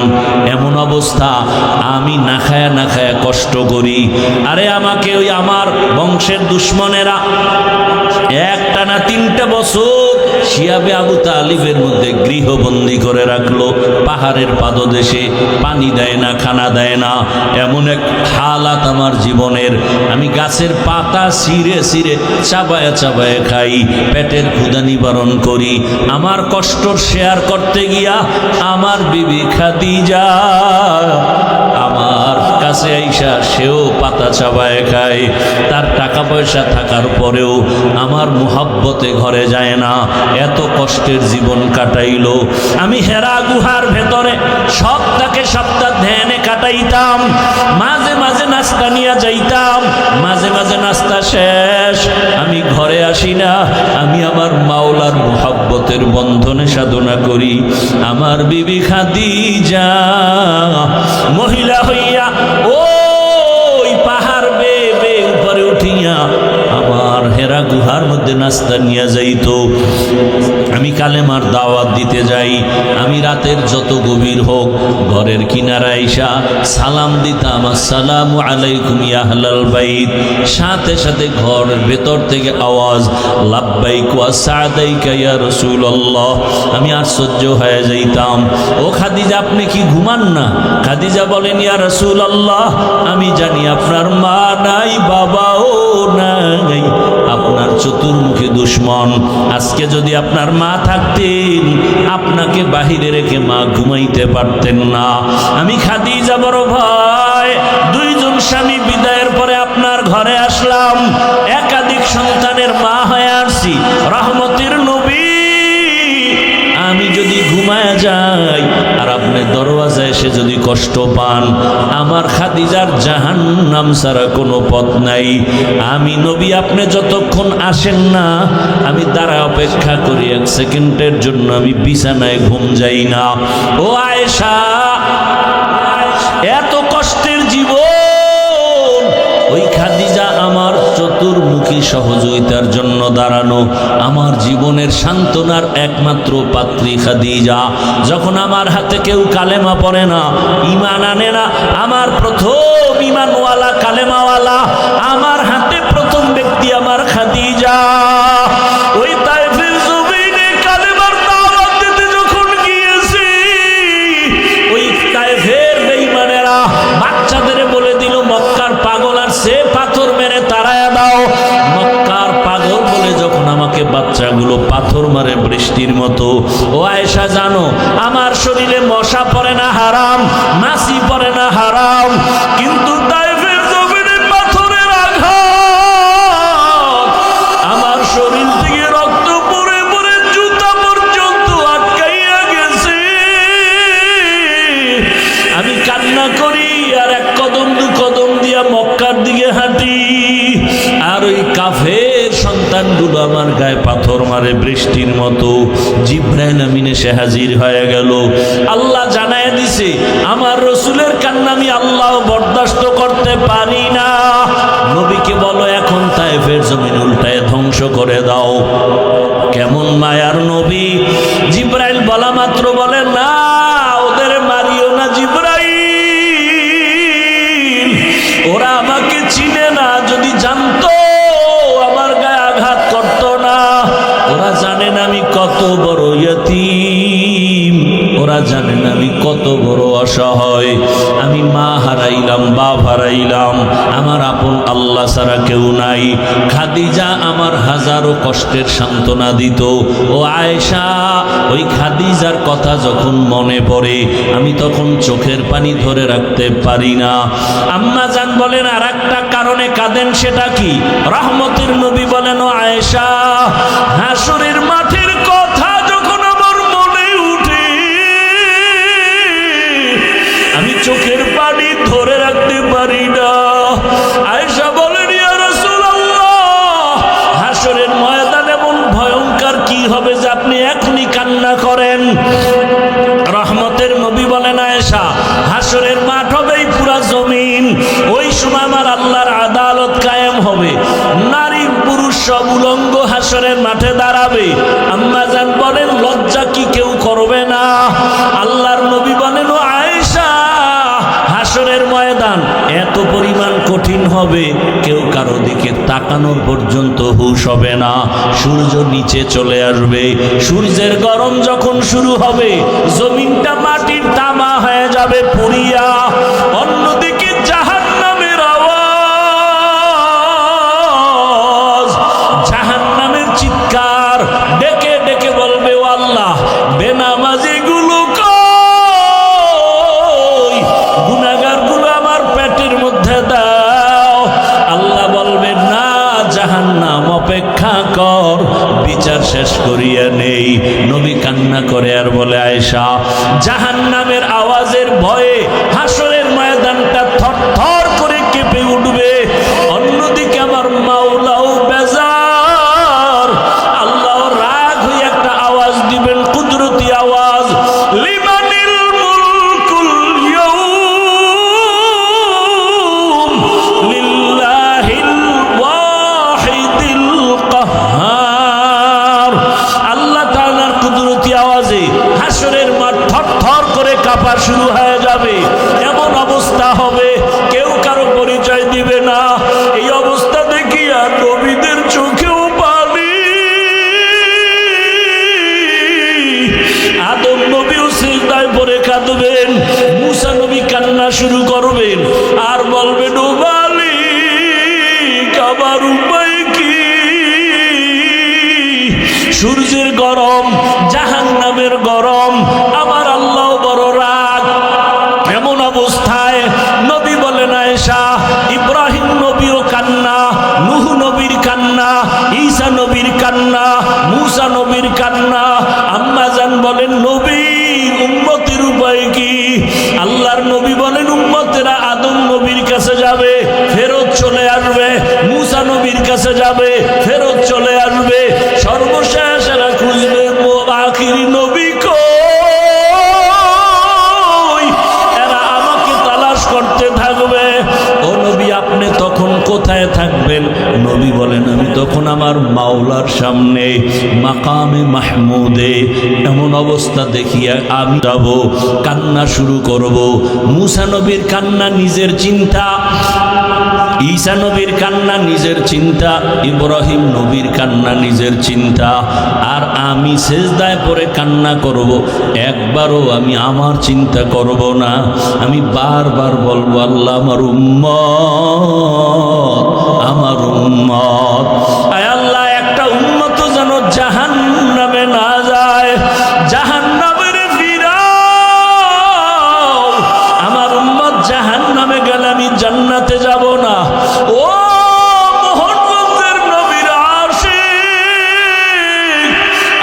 এমন অবস্থা আমি না খায়া না খায়া কষ্ট করি। আরে আমাকে ওই আমার বংশের দুশ্মনেরা একটানা 3 বছর শিয়াবে আবু তালিবের মধ্যে গৃহবন্দী করে রাখলো। পাহাড়ের পাদদেশে পানি দেয় না, খানা দেয় না, এমন এক হালাত আমার জীবনের। আমি গাছের পাতা ছিঁড়ে ছিঁড়ে চাবায় চাবায় খাই, পেটের ক্ষুধা নিবারণ করি। আমার কষ্ট শেয়ার করতে গিয়া আমার বিবি খাদিজা আমার কাছে আইসা সেও পাতা চাবায় খায়। তার টাকা পয়সা থাকার পরেও আমার মুহাব্বতে ঘরে যায় না, এত কষ্টের জীবন কাটাইলো। আমি হেরা গুহার ভেতরে সপ্তাহ ধ্যানে কাটাইতাম, মাঝে মাঝে নাস্তা নিয়ে যাইতাম, মাঝে মাঝে নাস্তা শেষ আমি ঘরে আসি না, আমি আমার মাওলার মুহাব্বতের বন্ধনে সাধনা করি। আমার বিবি খাদিজা মহিলা হইয়া ওই পাহাড় বেয়ে উপরে উঠিয়া আমার হেরা গুহার মধ্যে নাস্তা নিয়ে যাইতো। আমি কালেমার দাওয়াত দিতে যাই, আমি রাতের যত গভীর হোক ঘরের কিনারা আইসা সালাম দিতাম, আসসালামু আলাইকুম ইয়া আহলাল বাইত। সাথে সাথে ঘরের ভেতর থেকে আওয়াজ, লাব্বাইক ওয়া সাদাইকা ইয়া রাসূলুল্লাহ। আমি আশ্চর্য হয়ে যাইতাম, ও খাদিজা আপনি কি ঘুমান না? খাদিজা বলেন, ইয়া রাসূলুল্লাহ, আমি জানি আপনার মা নাই, বাবাও নাই, আপনার চতুর্মুখী দুশ্মন। আজকে যদি আপনার মা থাকতেন, আপনাকে বাহিরে রেখে মা ঘুমাইতে পারতেন না। আমি খাদিজা বড় ভয়, 2 জন স্বামী বিদায়ের পরে আপনার ঘরে আসলাম, একাধিক সন্তানের মা হয়ে আসছি, রহমতের নবী। আমি যদি ঘুমায় যাই আর আপনি আপনি দরওয়াজায় এসে যদি কষ্ট পান, আমার খাদিজার জাহান্নাম ছাড়া কোনো পথ নাই। আমি নবী আপনি যতক্ষণ আসেন না, আমি দাঁড়ায় অপেক্ষা করি, 1 সেকেন্ডের জন্য আমি বিছানায় ঘুম যাই না। ও আয়েশা, এত কষ্টের জীবন, ওই খাদিজা আমার চতুর্মুখী সহযোগিতার জন্য দাঁড়ানো, আমার জীবনের সান্ত্বনার একমাত্র পাত্রী খাদিজা। যখন আমার হাতে কেউ কালেমা পড়ে না, ঈমান আনে না, আমার প্রথম ঈমানওয়ালা কালেমাওয়ালা, আমার হাতে প্রথম ব্যক্তি আমার খাদিজা। ওই তায়েফের জমিনে কালেমার দাওয়াত দিতে যখন গিয়েছি, ওই তায়েফের বেঈমানেরা বাচ্চাদের বলে দিল মক্কার পাগল আর সে পাথর মেরে তাড়ায়া দাও। মক্কার পাগল বলে যখন আমাকে বাচ্চাগুলো পাথর মারে বৃষ্টির মতো। ও আয়েশা জানো, আমার শরীরে মশা পড়ে না হারাম, মাছি পড়ে না হারাম, কিন্তু তায়েফের জমিনে পাথরের আঘাত আমার শরীর থেকে রক্ত পড়ে পড়ে জুতা পর্যন্ত আটকাইয়া গেছে। আমি কান্না করি আর 1 কদম 2 কদম দিয়া মক্কার দিকে হাঁটি, আর ওই কাফের সন্তানগুলো আমার গায়ে পাথর মারে বৃষ্টির মতো। জিবরাইল আমিন এসে হাজির হয়ে গেল। আল্লাহ জানায় দিছে, আমার রসুলের কান্না আমি আল্লাহ বরদাস্ত করতে পারি না। নবীকে বলো এখন তায়েফের জমিন উল্টায় ধ্বংস করে দাও। কেমন মায়ার নবী! জিবরাইল বলা মাত্র বলে, না, ওদের মারিও না জিবরাইল, ওরা আমাকে চিনে না, যদি জানতো আমার গায়ে আঘাত করতো না। ওরা জানেন আমি কত বড় ইয়তীম, ওরা জানেন আমি কত বড় অসহায়। আমি মা হারাইলাম, বাপ হারাইলাম, আমার আপন আল্লাহ ছাড়া কেউ নাই। খাদিজা আমার হাজারো কষ্টের সান্ত্বনা দিত। ও আয়েশা, ওই খাদিজার কথা যখন মনে পড়ে আমি তখন চোখের পানি ধরে রাখতে পারি না। আম্মা জান বলেন আর একটা কারণে কাঁদেন, সেটা কি? রহমতের নবী বলেন, ও আয়েশা, হাসরের মাঠের কথা যখন আমার মনে উঠে আমি চোখের পানি ধরে রাখতে পারি না। আয়েশা বলেন, ইয়া রাসূলুল্লাহ, হাসরের ময়দান এমন ভয়ঙ্কর কি হবে যে আপনি এখনই কান্না করেন? রহমতের নবী বলেন, আয়েশা, হাসরের মাঠ হবে এই পুরা জমিন। ওই সময় আমার আল্লাহর আদালত কায়েম হবে, নারী পুরুষ সব উলঙ্গ হাসরের মাঠে দাঁড়াবে। আম্মা জান বলেন, লজ্জা কি কেউ করবে না? আল্লাহর নবী বলেন, ও আয়েশা, হাসরের ময়দান এত পরিমাণ কঠিন হবে কেউ কারো দিকে তাকানোর পর্যন্ত হুঁশ হবে না। সূর্য নিচে চলে আসবে, সূর্যের গরম যখন শুরু হবে জমিনটা মাটির তামা হয়ে যাবে পুড়িয়া। অন্যদিকে জাহান্নামের আওয়াজ, জাহান্নামের চিৎকার ডেকে ডেকে বলবে, ও আল্লাহ, বেনামাজি গুলো কই, গুনাহগার গুলো আমার পেটের মধ্যে দাও। আল্লাহ বলবে, না, জাহান্নাম অপেক্ষা কর, বিচার শেষ করিয়া নেই। নবী কান্না করে আর বলে, আয়েশা, জাহান্নামের আওয়াজের ভয়ে হাসরের ময়দানটা থরথর করে কেঁপে উঠবে। অন্যদিকে আমার মাওলাও বেজার, আল্লাহ রাগ হয়ে একটা আওয়াজ দিবেন, কুদরতি আওয়াজ, লিমানিল মুলকুল ইয়াউম লিল্লাহিল ওয়াহিদিল কাহ্হার। আল্লাহ তাআলার কুদরতি আওয়াজে হাসরের মাঠ থরথর করে কাঁপা শুরু হয়ে যাবে। এমন অবস্থা হবে কেউ কারো পরিচয় দিবে না। এই অবস্থা দেখিয়া নবীদের চোখেও পানি। আদম নবীও সিজদায় পড়ে কাঁদবেন, মুসা নবী কান্না শুরু করবেন আর বলবেন, ও মালিক, আমার উপায় কি? সূর্যের গরম, জাহান্নামের গরম, আমার আল্লাহ বড় রাগ। এমন অবস্থায় নবী বলেন, আয়েশা, ইব্রাহিম নবীর কান্না, নূহ নবীর কান্না, ঈসা নবীর কান্না, মুসা নবীর কান্না। আম্মা জান বলেন, নবী, উম্মতের উপায় কি? মাহমুদে। এমন অবস্থা দেখিয়া আমি যাব, কান্না শুরু করব। মুসা নবীর কান্না নিজের চিন্তা, ঈসা নবীর কান্না নিজের চিন্তা, ইব্রাহিম নবীর কান্না নিজের চিন্তা, আর আমি সেজদায় পড়ে কান্না করব। একবারও আমি আমার চিন্তা করব না। আমি বারবার বলবো, আল্লাহ আমার উম্মত, আমার উম্মত, আয় আল্লাহ একটা উম্মত যেন জাহান্নামে না যায়, জাহান্নামের ফিরাও। আমার উম্মত জাহান্নামে গেলে আমি জান্নাতে যাব না। ও মোহনগঞ্জের নবীর আশিক,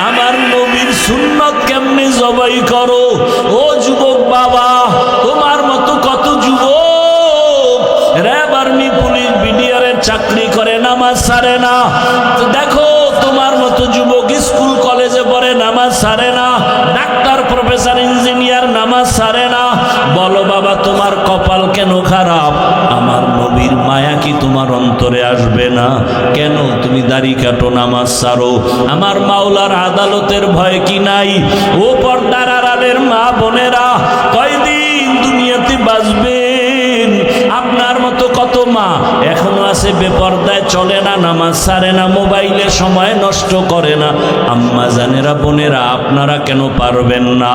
আমার নবীর সুন্নাত কেমনে জবাই করো? ও যুবক বাবা, তোমার মতো কত যুবক র্যাব, আর্মি, পুলিশ, বিডিআরের চাকরি করে, নামাজ ছাড়ে না। তো দেখো তোমার মতো যুবক স্কুল কলেজে পড়ে, নামাজ ছাড়ে না। ডাক্তার, প্রফেসর, ইঞ্জিনিয়ার, নামাজ ছাড়ে না। বলো বাবা, তোমার কপাল কেন খারাপ? আমার নবীর মায়া কি তোমার অন্তরে আসবে না? কেন তুমি দাড়ি কাটো, নামাজ ছাড়ো? আমার মাওলার আদালতের ভয় কি নাই? ও পর্দার আড়ালের মা বোনেরা, কয়দিন দুনিয়াতে বাঁচবেন? আপনার মতো কত মা এখনো আছে বেপর্দায়, চলে না, নামাজ ছাড়ে না, মোবাইলে সময় নষ্ট করে না। আম্মা জানেরা, বোনেরা, আপনারা কেন পারবেন না?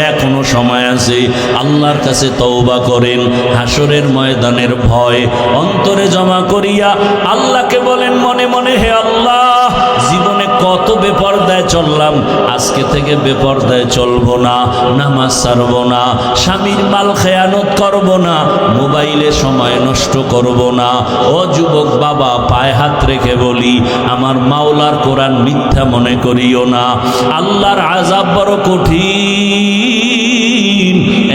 এখনো সময় আছে, আল্লাহর কাছে তওবা করেন। হাসরের ময়দানের ভয় অন্তরে জমা করিয়া আল্লাহকে বলেন মনে মনে, হে আল্লাহ, জীবনে কত বেপর্দায় চললাম, আজকে থেকে বেপর্দায় চলবো না, নামাজ ছাড়বো না, স্বামীর মাল খেয়ানত করব না, মোবাইলে সময় নষ্ট করব না। ও যুবক বাবা, পায়ে হাত রেখে বলি, আমার মাওলার কোরআন মিথ্যা মনে করিও না। আল্লাহর আযাব বড় কঠিন,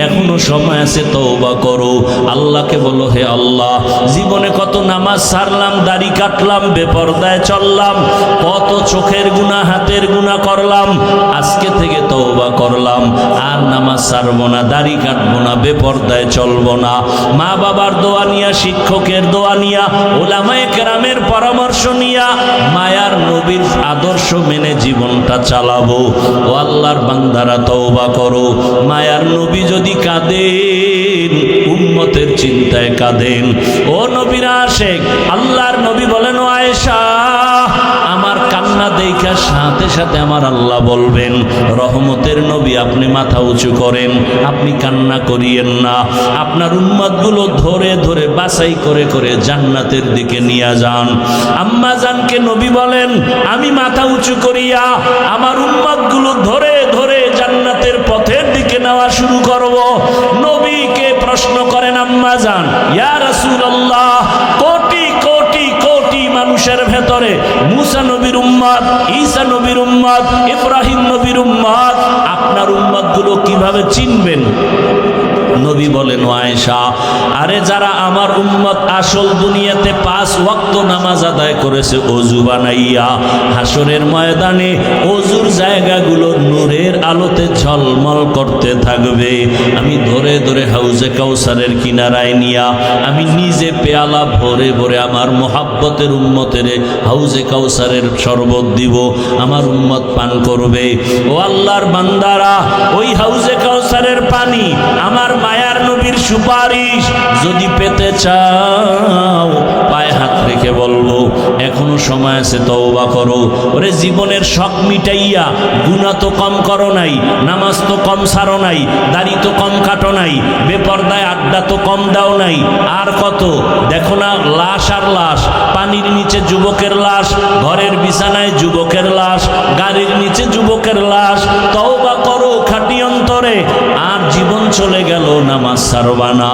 এখনো সময় আছে, তওবা করো। আল্লাহকে বলো, হে আল্লাহ, জীবনে কত নামাজ ছাড়লাম, দাড়ি কাটলাম, বেপর্দায় চললাম, কত চোখের গুনাহ, হাতের গুনাহ করলাম, আজকে থেকে তওবা করলাম, আর নামাজ ছাড়বো না, দাড়ি কাটবো না, বেপর্দায় চলবো না। মা বাবার দোয়া নিয়া, শিক্ষকের দোয়া নিয়া, উলামায়ে কেরামের পরামর্শ নিয়া, মায়ার নবীর আদর্শ মেনে জীবনটা চালাবো। ও আল্লাহর বান্দারা, তওবা করো। মায়ার নবী যদি কাঁদেন, উম্মতের চিন্তায় কাঁদেন। ও নবীর আশিক, আল্লাহর নবী বলেন, ও আয়েশা, আমার কান্না দেখা সাথে সাথে আমার আল্লাহ বলবেন, রহমতের নবী, আপনি মাথা উঁচু করেন, আপনি কান্না করিয়েন না, আপনার উম্মতগুলো ধরে ধরে বাছাই করে করে জান্নাতের দিকে নিয়ে যান। আম্মা জানকে নবী বলেন, আমি মাথা উঁচু করিয়া আমার উম্মতগুলো ধরে ধরে জান্নাতের পথের দিকে নেওয়া শুরু করব। নবীকে প্রশ্ন করেন আম্মা জান, ইয়া রাসূলুল্লাহ, কোটি কোটি কোটি মানুষের ভেতরে মুসা নবীর উম্মত, ঈসা নবীর উম্মত, ইব্রাহিম নবীর উম্মত, আপনার উম্মতগুলো কিভাবে চিনবেন? নবী বলেন, ও আয়েশা, আরে যারা আমার উম্মত আসল দুনিয়াতে 5 ওয়াক্ত নামাজ আদায় করেছে ওযু বানাইয়া, হাসরের ময়দানে ওযুর জায়গাগুলো নূরের আলোতে ঝলমল করতে থাকবে। আমি ধরে ধরে হাউজে কাউসারের কিনারায় নিয়া আমি নিজে পেয়ালা ভরে ভরে আমার মোহাব্বতের উম্মতের হাউজে কাউসারের শরবত দিব, আমার উম্মত পান করবে। ও আল্লাহর বান্দারা, ওই হাউজে কাউসারের পানি, আমার মায়ার নবীর সুপারিশ যদি পেতে চাও, পায়ে হাত রেখে বলবো, এখনো সময় আছে, তওবা করো। ওরে জীবনের শখ মিটাইয়া, গুনাহ তো কম করো নাই, নামাজ তো কম ছাড়ো নাই, দাড়ি তো কম কাটো নাই, বেপর্দায় আড্ডা তো কম দাও নাই, আর কত দেখো না, লাশ আর লাশ, পানির নিচে যুবকের লাশ, ঘরের বিছানায় যুবকের লাশ, গাড়ির নিচে যুবকের লাশ। তওবা করো খাঁটি অন্তরে, আর জীবন চলে গেল, নামাজ ছাড়বা না।